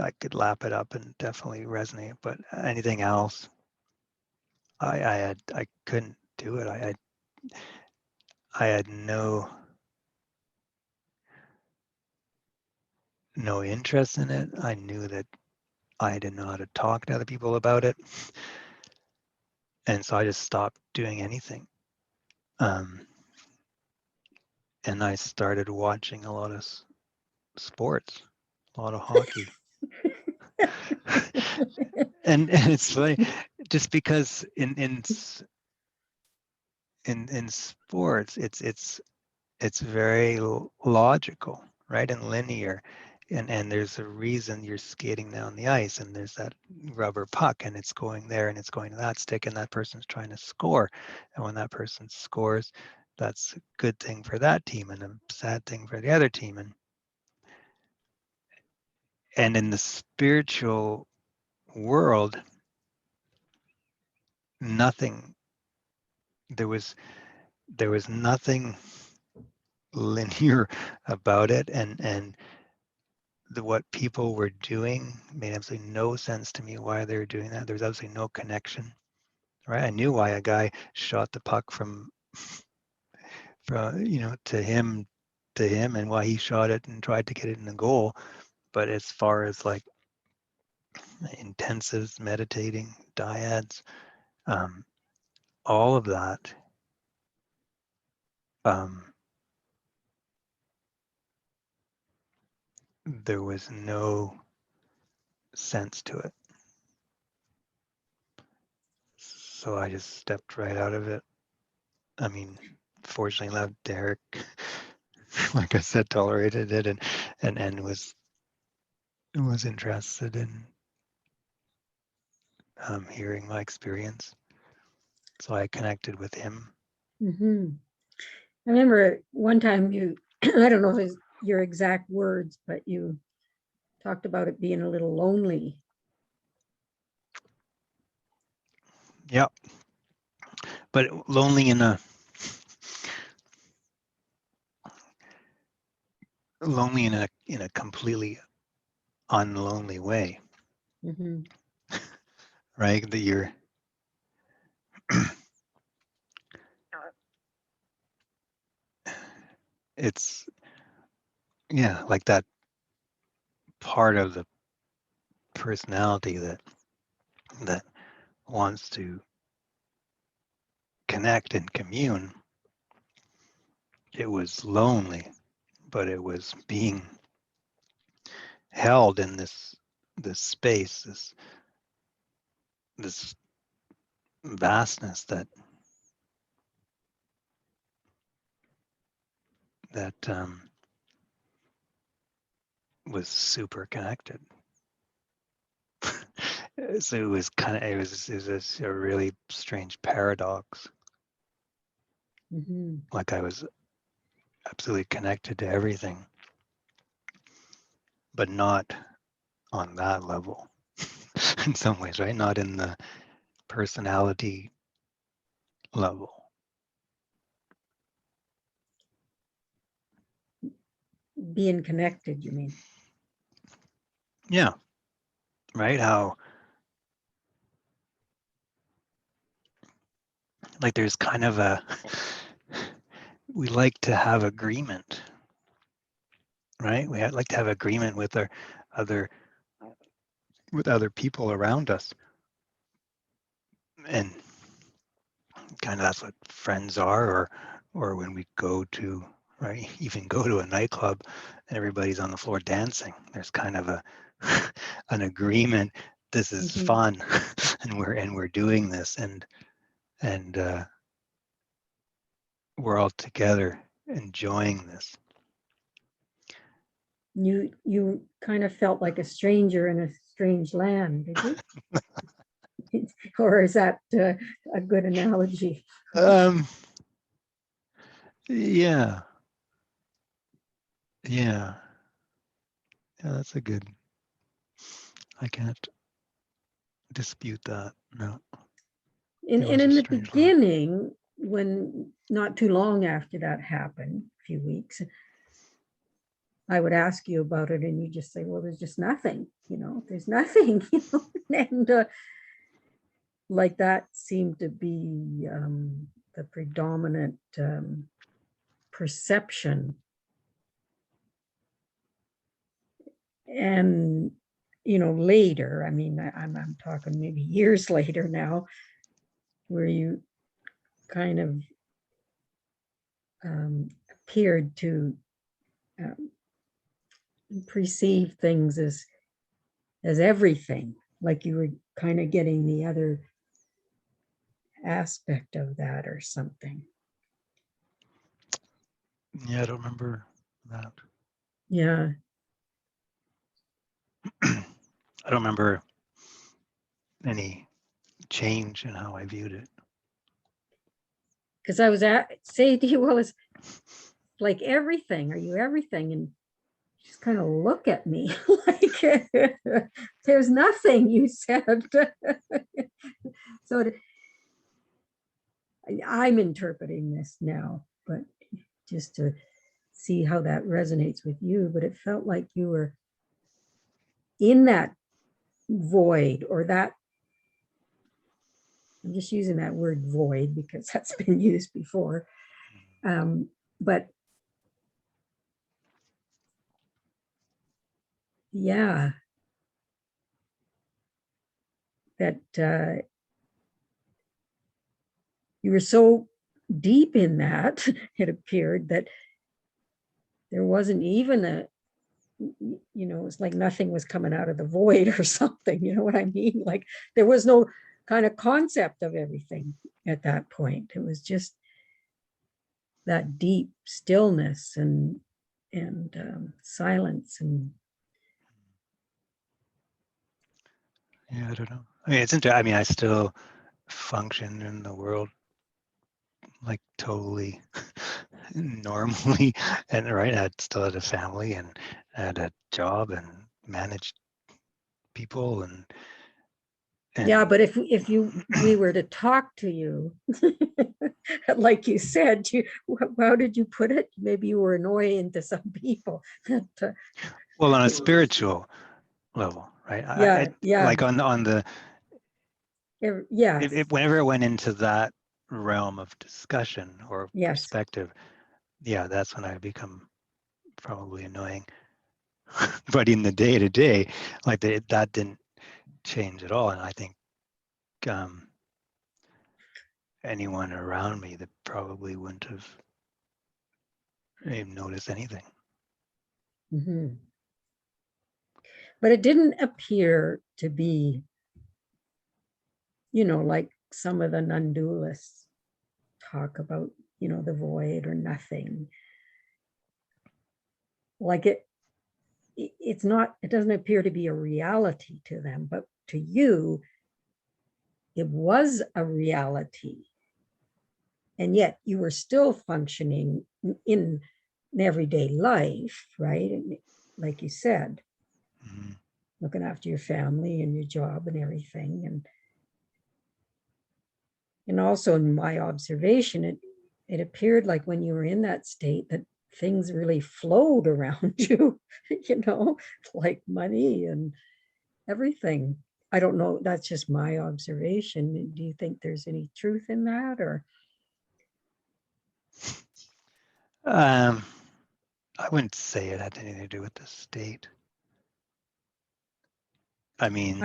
I could lap it up and definitely resonate. But anything else, I couldn't do it. I had no interest in it. I knew that I didn't know how to talk to other people about it, and so I just stopped doing anything. Um, and I started watching a lot of sports, a lot of hockey. And it's funny, just because in sports, it's very logical, right, and linear, and there's a reason you're skating down the ice, and there's that rubber puck, and it's going there, and it's going to that stick, and that person's trying to score, and when that person scores, that's a good thing for that team and a sad thing for the other team, and in the spiritual world, nothing there was nothing linear about it, and what people were doing made absolutely no sense to me why they were doing that. There was absolutely no connection, right? I knew why a guy shot the puck from to him and why he shot it and tried to get it in the goal, but as far as like intensives, meditating, dyads, um, all of that, um, there was no sense to it. So I just stepped right out of it. I mean, fortunately, left Derek, like I said, tolerated it, and was interested in hearing my experience. So I connected with him.
Mhm. I remember one time you, I don't know if it's your exact words, but you talked about it being a little lonely.
Yeah, but lonely in a completely unlonely way,
Mhm.
right? That you're it's yeah, like that part of the personality that wants to connect and commune. It was lonely, but it was being held in this space, this vastness that was super connected. So it was a really strange paradox.
Mm-hmm.
Like I was absolutely connected to everything, but not on that level. In some ways, right? Not in the personality level.
Being connected, you mean?
Yeah. Right? How like there's kind of we like to have agreement, right? We like to have agreement with our other people around us, and kind of that's what friends are, or when we go to, right, even go to a nightclub and everybody's on the floor dancing, there's kind of an agreement, this is
Mm-hmm.
fun, and we're doing this, and we're all together enjoying this.
You kind of felt like a stranger in a strange land, did you? Or is that a good analogy?
um yeah yeah that's a good, I can't dispute that. No,
And,
it was
and
a
in the
strange land.
beginning, when not too long after that happened, a few weeks, I would ask you about it and you just say, well, there's just nothing, there's nothing, and like that seemed to be the predominant perception. And, later, I mean, I'm talking maybe years later now, where you kind of appeared to um, perceive things as everything, like you were kind of getting the other aspect of that or something.
Yeah, I don't remember that.
Yeah.
I don't remember any change in how I viewed it.
Because I was saying to you, well, it's like everything. Are you everything? And just kind of look at me like there's nothing, you said. So I'm interpreting this now, but just to see how that resonates with you. But it felt like you were in that void, or that, I'm just using that word void because that's been used before. But yeah, that you were so deep in that, it appeared that there wasn't even it's like nothing was coming out of the void or something. You know what I mean? Like there was no kind of concept of everything at that point. It was just that deep stillness and silence. And
Yeah, I don't know. I mean, it's interesting. I mean, I still function in the world like totally normally, and right, I still had a family and had a job and managed people and
yeah, but if we were to talk to you, like you said, how did you put it? Maybe you were annoying to some people.
well, on a spiritual level, right?
Yeah, yeah,
like on the
yes,
whenever it went into that realm of discussion or
yes.
perspective, yeah, that's when I become probably annoying. But in the day to day, like that didn't change at all. And I think um, anyone around me that probably wouldn't have even noticed anything.
Mhm. But it didn't appear to be, like some of the non-dualists talk about, the void or nothing. Like it's not, it doesn't appear to be a reality to them, but to you, it was a reality. And yet you were still functioning in everyday life, right? And like you said,
Mm-hmm.
looking after your family and your job and everything. And also in my observation, it appeared like when you were in that state that things really flowed around you, like money and everything. I don't know. That's just my observation. Do you think there's any truth in that, or?
I wouldn't say it had anything to do with the state. I mean,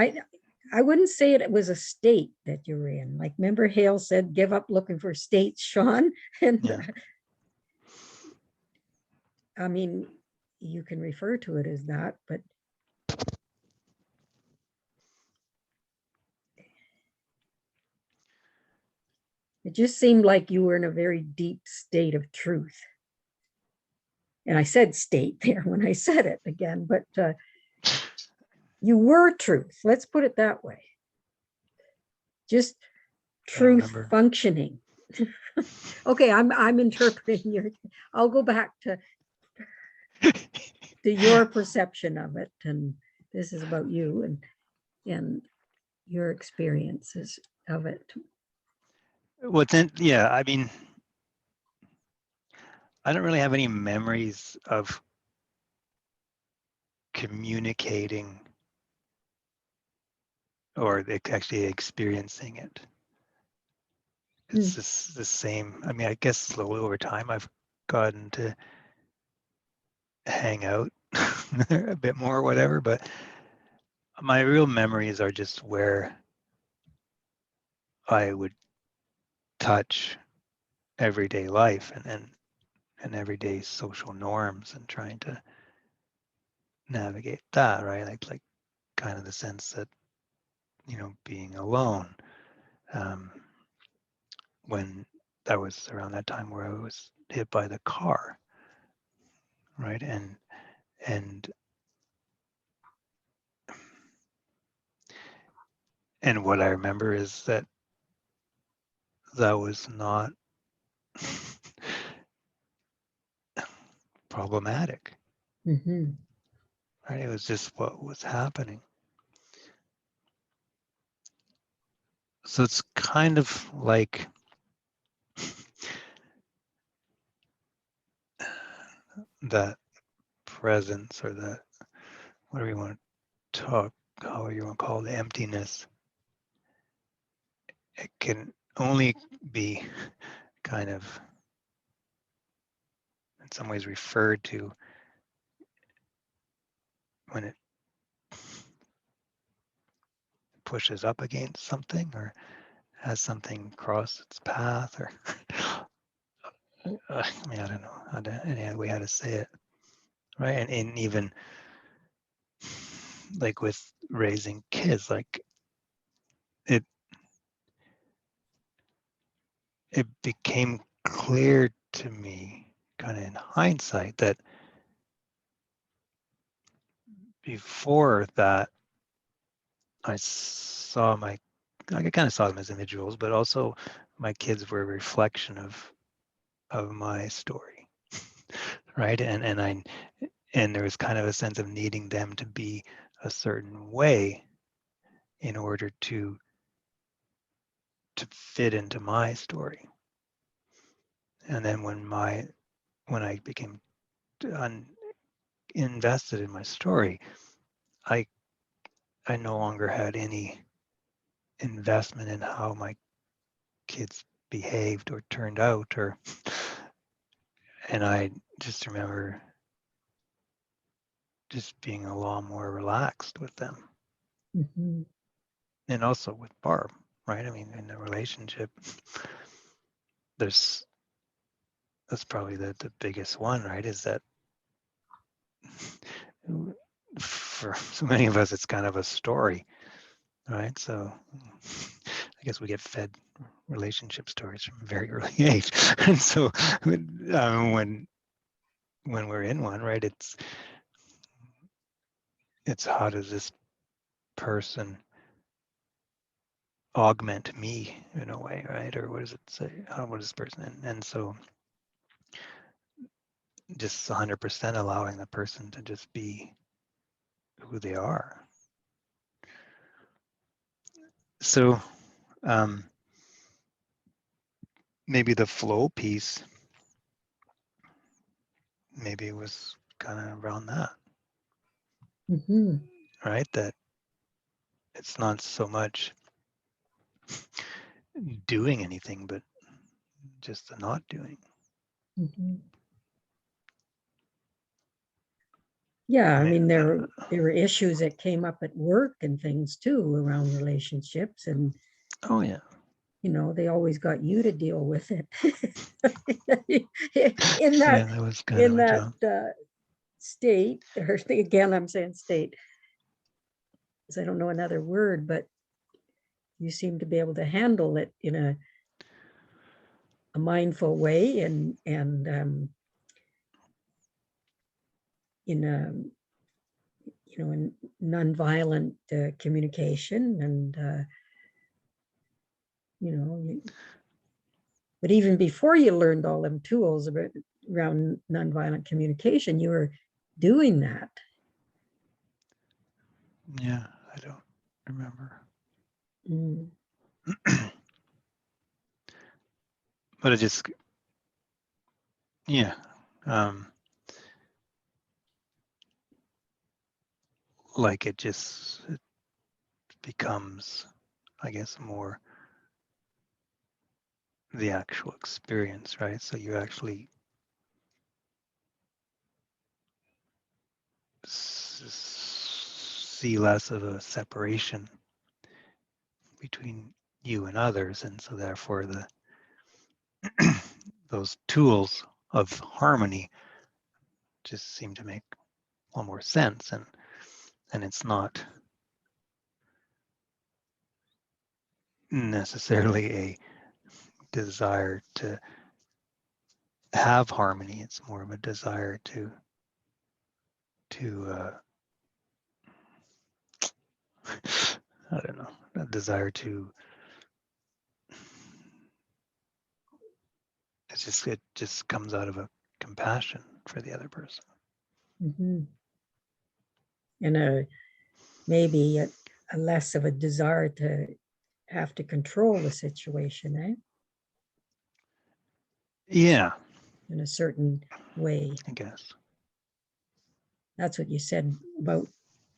I wouldn't say it was a state that you're in. Like, remember Hale said, give up looking for states, Shawn? And
yeah.
I mean, you can refer to it as that, but it just seemed like you were in a very deep state of truth. And I said state there when I said it again, but you were truth. Let's put it that way. Just
I don't
truth
remember.
functioning. Okay, I'm interpreting your. I'll go back to your perception of it, and this is about you and your experiences of it.
Well, then, yeah, I mean, I don't really have any memories of communicating or actually experiencing it. It's
Mm.
just the same. I mean, I guess slowly over time, I've gotten to hang out a bit more or whatever, but my real memories are just where I would touch everyday life and everyday social norms and trying to navigate that, right? Like kind of the sense that, being alone. Um, when that was around that time where I was hit by the car, right? And and what I remember is that that was not problematic,
Mm-hmm.
right? It was just what was happening. So it's kind of like that presence or that, whatever you want to talk, however you want to call it, the emptiness. It can only be kind of in some ways referred to when it pushes up against something or has something cross its path or I mean, I don't know any other way how to say it, right? And even like with raising kids, like it it became clear to me kind of in hindsight that before that I saw I kind of saw them as individuals, but also my kids were a reflection of my story, right? And there was kind of a sense of needing them to be a certain way in order to fit into my story. And then when I became invested in my story, I I no longer had any investment in how my kids behaved or turned out or and I just remember just being a lot more relaxed with them.
Mhm.
And also with Barb, right? I mean, in a relationship, that's probably the biggest one, right? Is that for so many of us, it's kind of a story, right? So I guess we get fed relationship stories from a very early age. And so when we're in one, right, it's how does this person augment me in a way, right? Or what does it say? What is this person? And so just 100% allowing the person to just be who they are. So maybe the flow piece, maybe it was kind of around that,
Mhm.
right? That it's not so much doing anything, but just the not doing.
Mhm. Yeah,
I
I
mean,
mean, there were issues that came up at work and things too around relationships, and
oh yeah,
they always got you to deal with it. in that
yeah, that was kind of
in
my
that
job.
state, or again, I'm saying state because I don't know another word, but you seem to be able to handle it in a mindful way, and in a in nonviolent communication, and you know but even before you learned all them tools around nonviolent communication, you were doing that.
Yeah, I don't remember.
Mm.
But it just, yeah, like it becomes, I guess, more the actual experience, right? So you actually see less of a separation between you and others, and so therefore the those tools of harmony just seem to make a lot more sense, and it's not necessarily a desire to have harmony. It's more of a desire to I don't know, a desire to, it just comes out of a compassion for the other person.
Mhm. And maybe a less of a desire to have to control the situation,
Yeah,
in a certain way.
I guess.
That's what you said about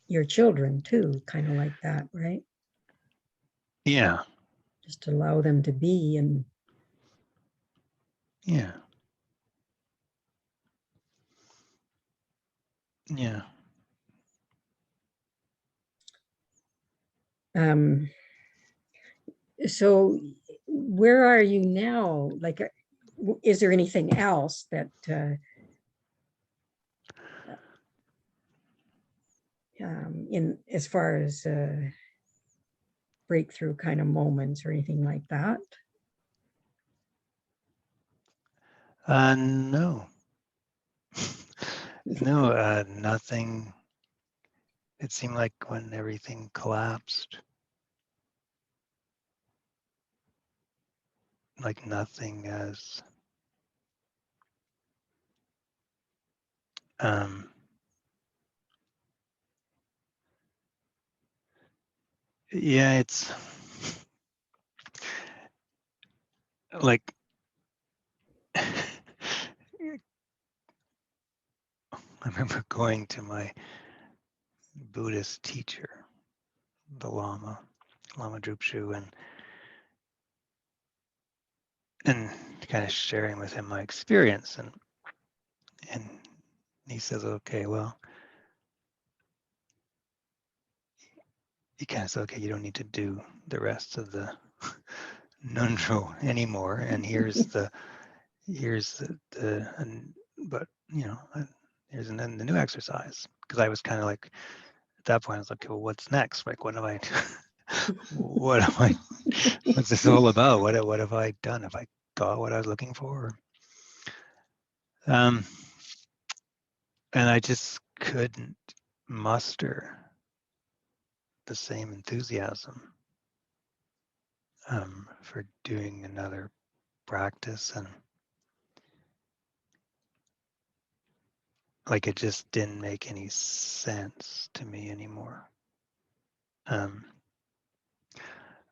your children too, kind of like that, right?
Yeah,
Just allow them to be. And
yeah, yeah.
um, so where are you now? Like, is there anything else that in as far as breakthrough kind of moments or anything like that?
No, no, nothing. It seemed like when everything collapsed, like nothing as um, yeah, it's like I remember going to my Buddhist teacher, the Lama Drupshu, and kind of sharing with him my experience, and he says, okay, well, you kind of say, okay, you don't need to do the rest of the nunjo anymore. And here's the and, but here's the new exercise. Because I was kind of like, at that point, I was like, okay, well, what's next? Like, what am I, what's this all about? What have I done? Have I got what I was looking for? And I just couldn't muster the same enthusiasm for doing another practice, and like it just didn't make any sense to me anymore. I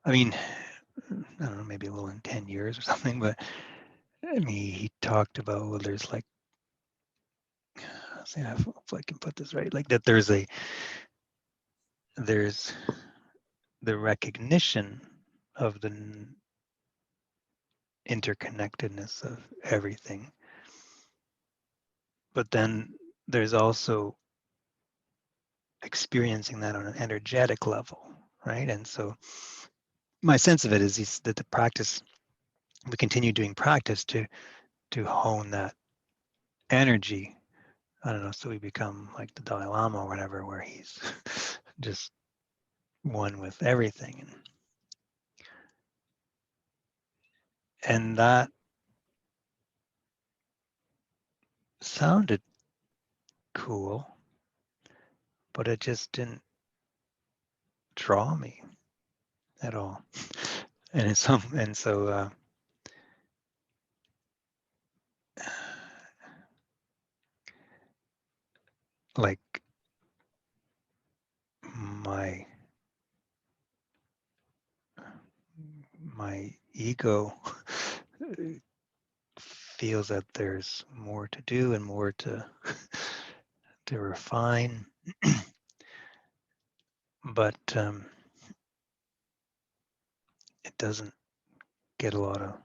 mean, I don't know, maybe a little in 10 years or something, but I mean, he talked about, well, there's like, see if I can put this right, like that there's the recognition of the interconnectedness of everything, but then there's also experiencing that on an energetic level, right? And so my sense of it is that the practice, we continue doing practice to hone that energy. I don't know, so we become like the Dalai Lama or whatever, where he's just one with everything. And that sounded cool, but it just didn't draw me at all. And so like my ego feels that there's more to do and more to refine, but it doesn't get a lot of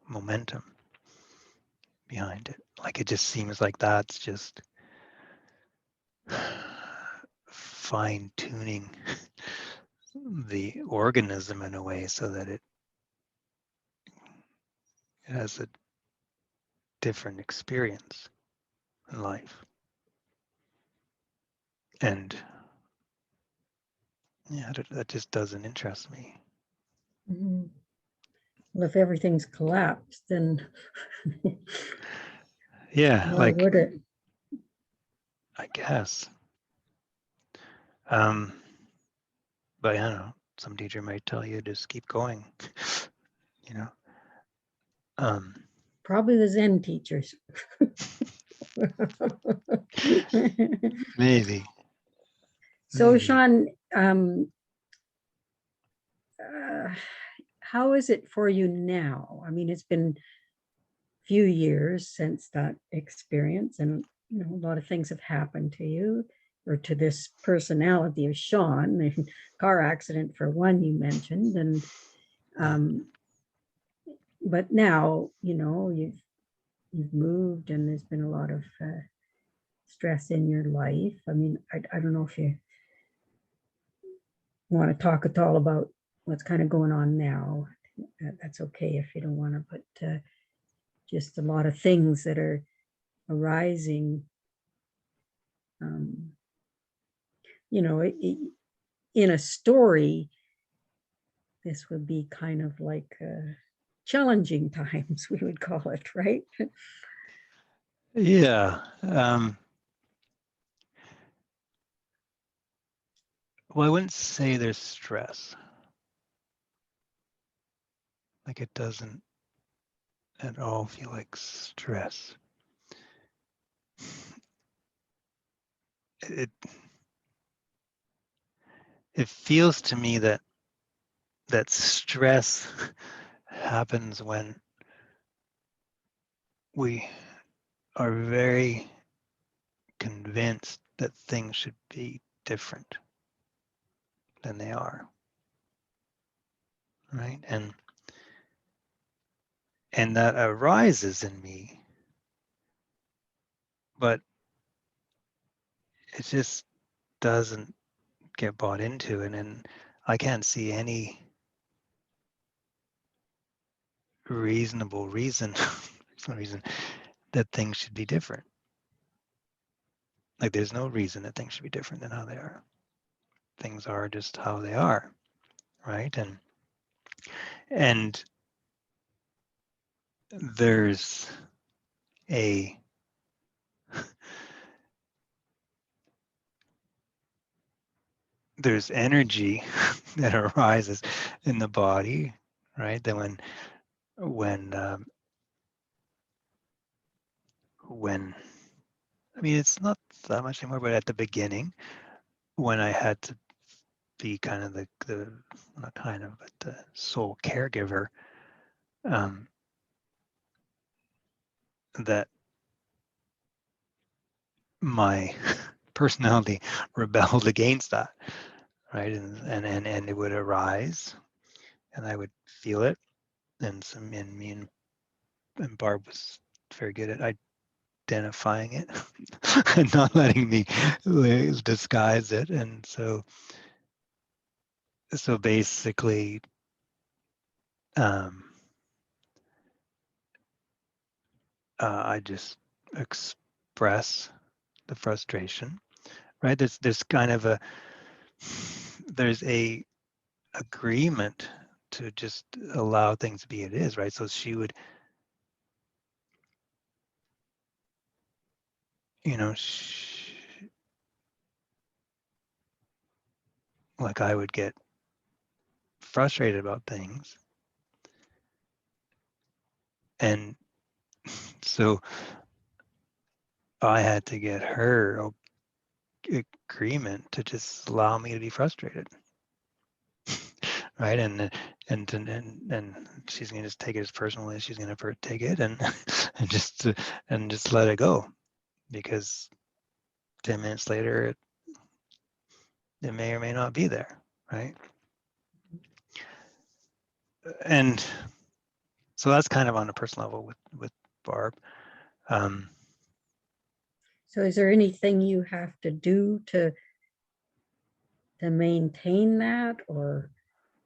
momentum behind it. Like it just seems like that's just fine tuning the organism in a way so that it has a different experience in life. And yeah, that just doesn't interest me.
Mhm. Well, if everything's collapsed, then
Yeah,
why
like
would it?
I guess. But I don't know, some teacher might tell you just keep going, you know.
Probably the Zen teachers.
Maybe,
So,
maybe.
Shawn, uh, how is it for you now? I mean, it's been a few years since that experience, and a lot of things have happened to you or to this personality of Shawn. The car accident, for one, you mentioned, and
Yeah.
but now you've moved, and there's been a lot of stress in your life. I mean, I don't know if you want to talk at all about what's kind of going on now. That's okay if you don't want to, but just a lot of things that are arising. Um, in a story, this would be kind of like challenging times, we would call it, right?
Yeah. Well, I wouldn't say there's stress. Like it doesn't at all feel like stress. It it feels to me that stress happens when we are very convinced that things should be different than they are, right? And that arises in me, but it just doesn't get bought into, and I can't see any reasonable reason, some reason that things should be different. Like there's no reason that things should be different than how they are. Things are just how they are, right? And there's a there's energy that arises in the body, right? That when when I mean it's not that much anymore, but at the beginning when I had to be kind of the not kind of but the sole caregiver, um, that my personality rebelled against that, right? And it would arise, and I would feel it, and me and Barb was very good at identifying it and not letting me disguise it. And so basically, um, I just express the frustration, right? There's kind of there's a agreement to just allow things to be it is, right? So she would, you know, like I would get frustrated about things, and so I had to get her agreement to just allow me to be frustrated, right? And she's gonna just take it as personally as she's gonna take it, and and just let it go, because 10 minutes later it may or may not be there, right? And so that's kind of on a personal level with Barb. Um,
So is there anything you have to do to maintain that, or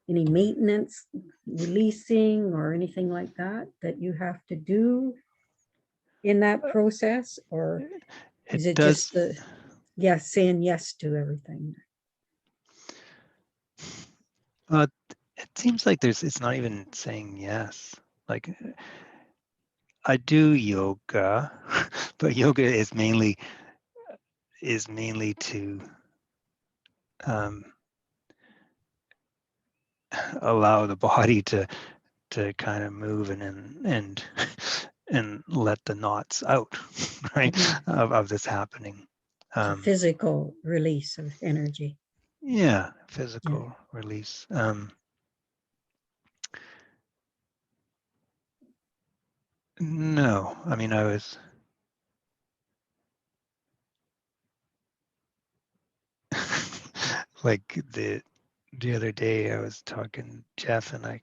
any maintenance, releasing, or anything like that that you have to do in that process? Or
it
is it
does.
just the yes, saying yes to everything?
Uh, it seems like it's not even saying yes. Like I do yoga, but yoga is mainly to um, allow the body to kind of move and let the knots out, right?
Mhm.
Of this happening.
It's a physical release of energy.
Yeah,
Yeah.
physical release. No, I mean I was like the other day I was talking to Jeff, and I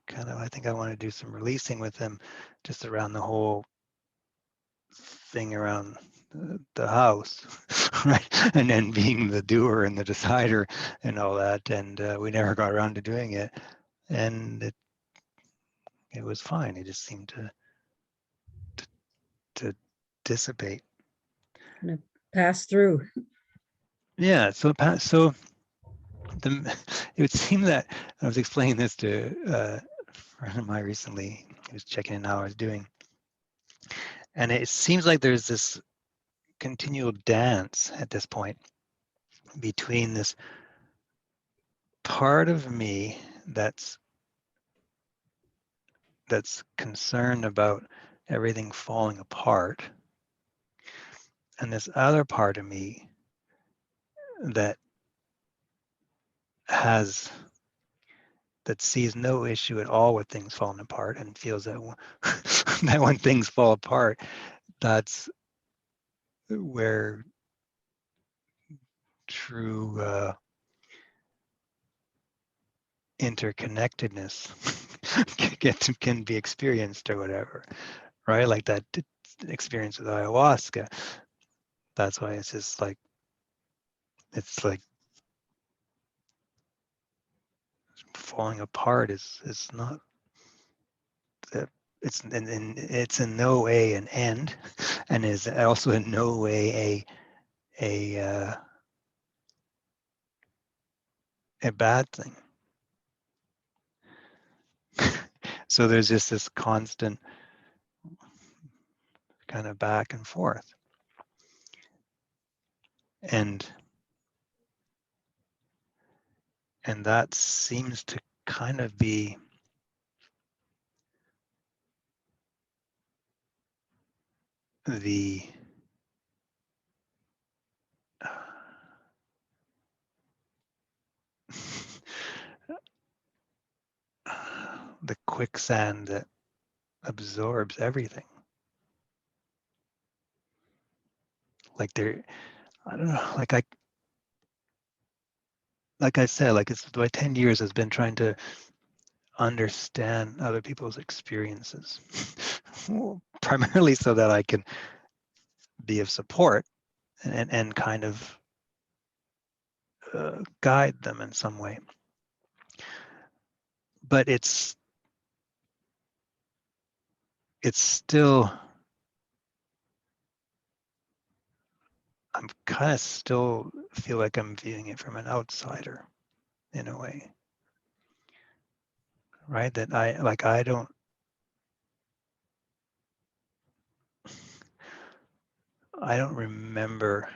think I want to do some releasing with him just around the whole thing around the house, right? And then being the doer and the decider and all that, and we never got around to doing it, and it was fine. It just seemed to dissipate.
Kind of pass through.
Yeah. So the it would seem that I was explaining this to a friend of mine recently. He was checking in how I was doing, and it seems like there's this continual dance at this point between this part of me that's concerned about everything falling apart, and this other part of me that has that sees no issue at all with things falling apart, and feels that that when things fall apart, that's where true interconnectedness can be experienced or whatever, right? Like that experience with ayahuasca. That's why it's just like it's like falling apart is not the, it's in no way an end, and is also in no way a bad thing. So there's just this constant kind of back and forth, and that seems to kind of be the the quicksand that absorbs everything. Like there, I don't know, like I said, like it's my 10 years has been trying to understand other people's experiences, primarily so that I can be of support and kind of guide them in some way. But it's still, I'm kind of still feel like I'm viewing it from an outsider in a way, right? That I don't remember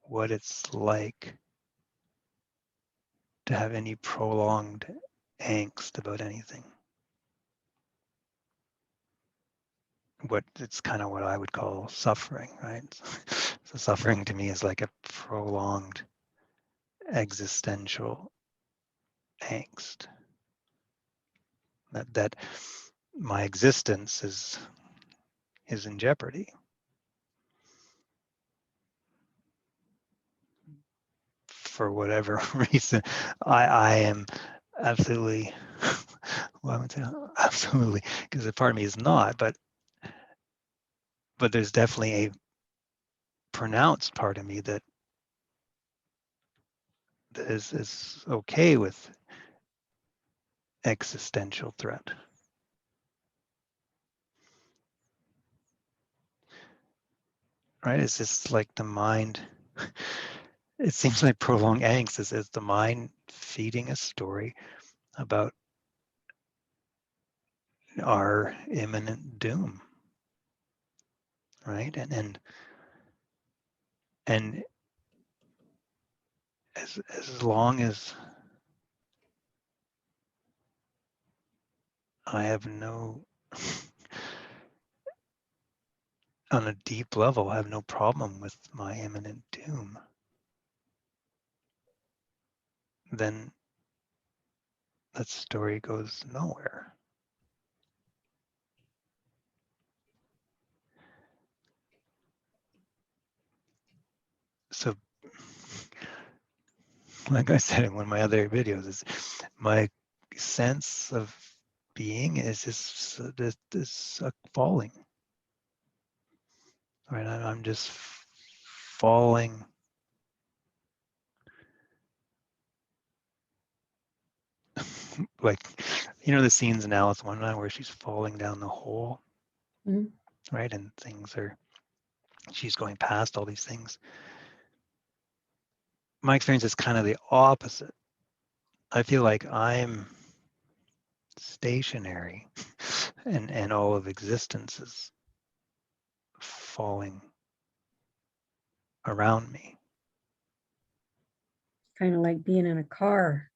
what it's like to have any prolonged angst about anything. What it's kind of what I would call suffering, right? So suffering to me is like a prolonged existential angst. That my existence is in jeopardy for whatever reason. I am absolutely, well, I would say absolutely, because a part of me is not, but there's definitely a pronounced part of me that is okay with existential threat. Right? It's just like the mind. It seems like prolonged angst is the mind feeding a story about our imminent doom, right? And as long as I have no, on a deep level, I have no problem with my imminent doom, then that story goes nowhere. So, like I said in one of my other videos, is my sense of being is just this falling, right? I'm just falling. Like, the scenes in Alice in Wonderland where she's falling down the hole,
Mhm.
right? And she's going past all these things. My experience is kind of the opposite. I feel like I'm stationary and all of existence is falling around me.
Kind of like being in a car.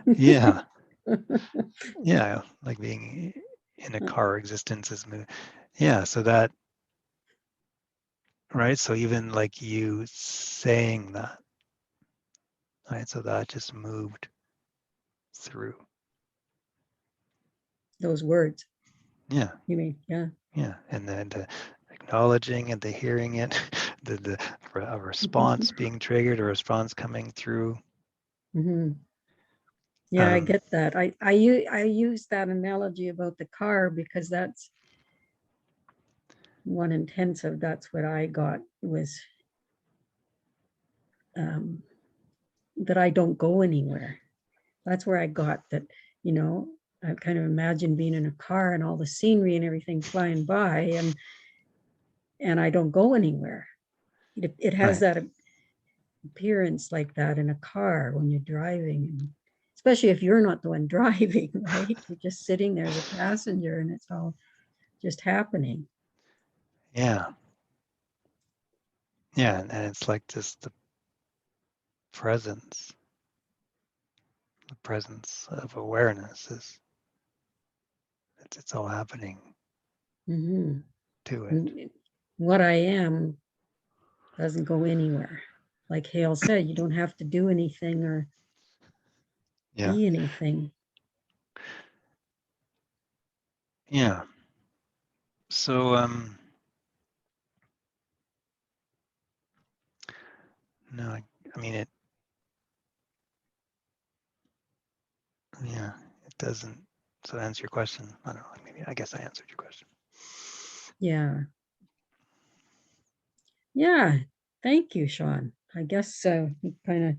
Yeah. Yeah. Like being in a car, existence is moving. Yeah. So that, right. So even like you saying that, right. So that just moved through.
Those words,
Yeah.
you mean? Yeah.
Yeah. And then the acknowledging and the hearing it, a response being triggered, a response coming through.
Mhm. Yeah, I get that. I use that analogy about the car because that's one intensive. That's what I got was that I don't go anywhere. That's where I got that, I kind of imagine being in a car and all the scenery and everything flying by, and I don't go anywhere. It has
Right.
that appearance like that in a car when you're driving, and especially if you're not the one driving, right? You're just sitting there as a passenger and it's all just happening.
Yeah. Yeah. And it's like just the presence of awareness is, it's all happening
Mm-hmm.
to it.
And what I am doesn't go anywhere. Like Hale said, you don't have to do anything or
Yeah.
be anything.
Yeah. So, no, I mean, yeah, it doesn't. So to answer your question, I don't know, maybe, I guess I answered your question.
Yeah. Yeah. Thank you, Shawn. I guess we kind of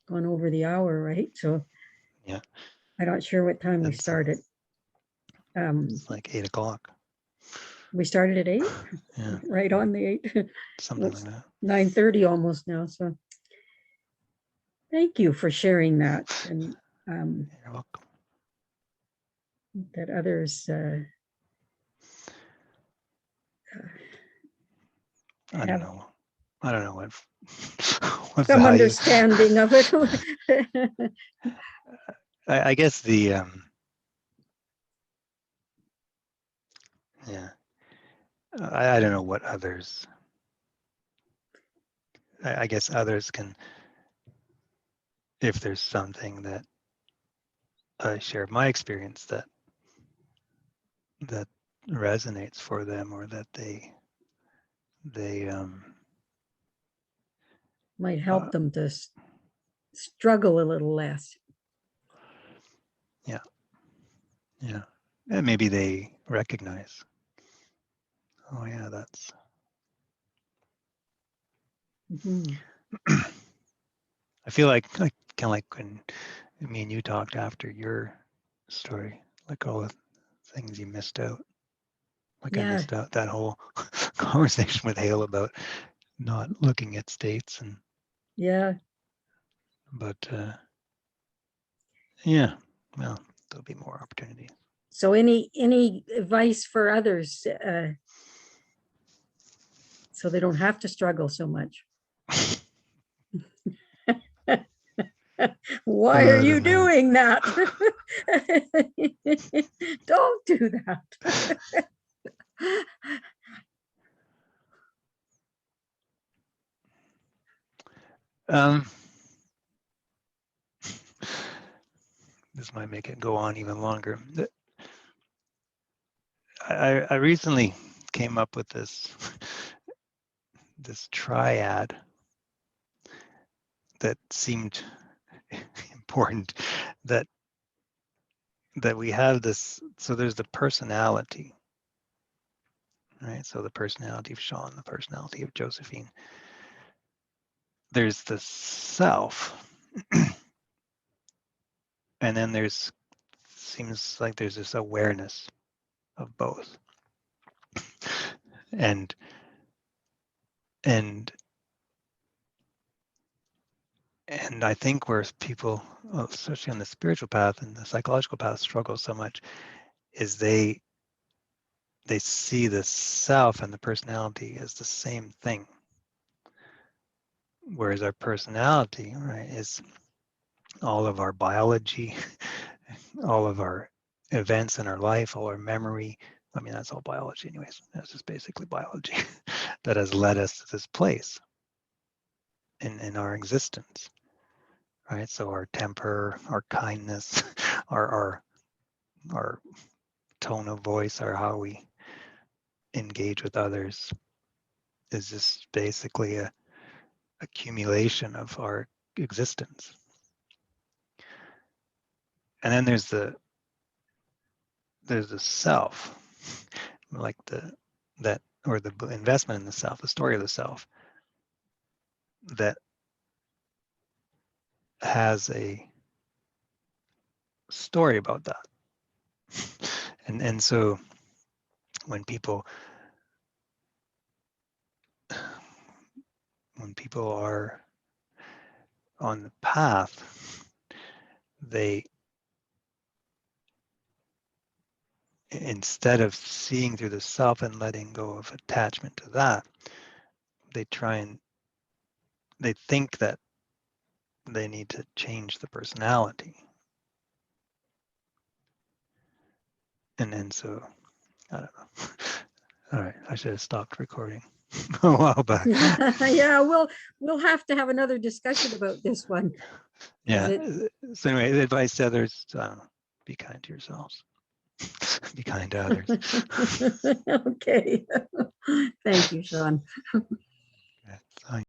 gone over the hour, right? So
Yeah.
I'm not sure what time we
It's,
started.
it's like 8 o'clock.
We started at 8,
Yeah.
right on the 8.
Something like
It's
that.
9:30 almost now. So thank you for sharing that, and
You're welcome.
that others
I don't
have
know. I don't know what what
some
value.
understanding of it.
I guess yeah. I don't know what others. I guess others can, if there's something that I share my experience that resonates for them, or that they
Might
uh,
help them to struggle a little less.
yeah, yeah, and maybe they recognize, oh yeah, that's
Mhm.
I feel like kind of like when me and you talked after your story, like all the things you missed out. Like I
Yeah,
missed out that whole conversation with Hale about not looking at states, and
yeah.
but yeah, well, there'll be more opportunities.
So any advice for others so they don't have to struggle so much? Why are
I
you
don't know.
doing that? Don't do that.
Um, this might make it go on even longer. I recently came up with this triad that seemed important, that we have this. So there's the personality, right? So the personality of Shawn, the personality of Josephine. There's the self, and then seems like there's this awareness of both, and and and I think where people, especially on the spiritual path and the psychological path, struggle so much is they see the self and the personality as the same thing, whereas our personality, right, is all of our biology, all of our events in our life, all our memory. I mean, that's all biology anyways. That's just basically biology that has led us to this place in our existence, right? So our temper, our kindness, our our tone of voice, or how we engage with others, is just basically a accumulation of our existence. And then there's the self, like that, or the investment in the self, the story of the self, that has a story about that. And so when people are on the path, they, instead of seeing through the self and letting go of attachment to that, they think that they need to change the personality. And so, I don't know. All right, I should have stopped recording a while back.
Yeah, we'll have to have another discussion about this one.
Yeah. So anyway, the advice to others, be kind to yourselves. Be kind to others.
Okay. Thank you, Shawn.
Yeah,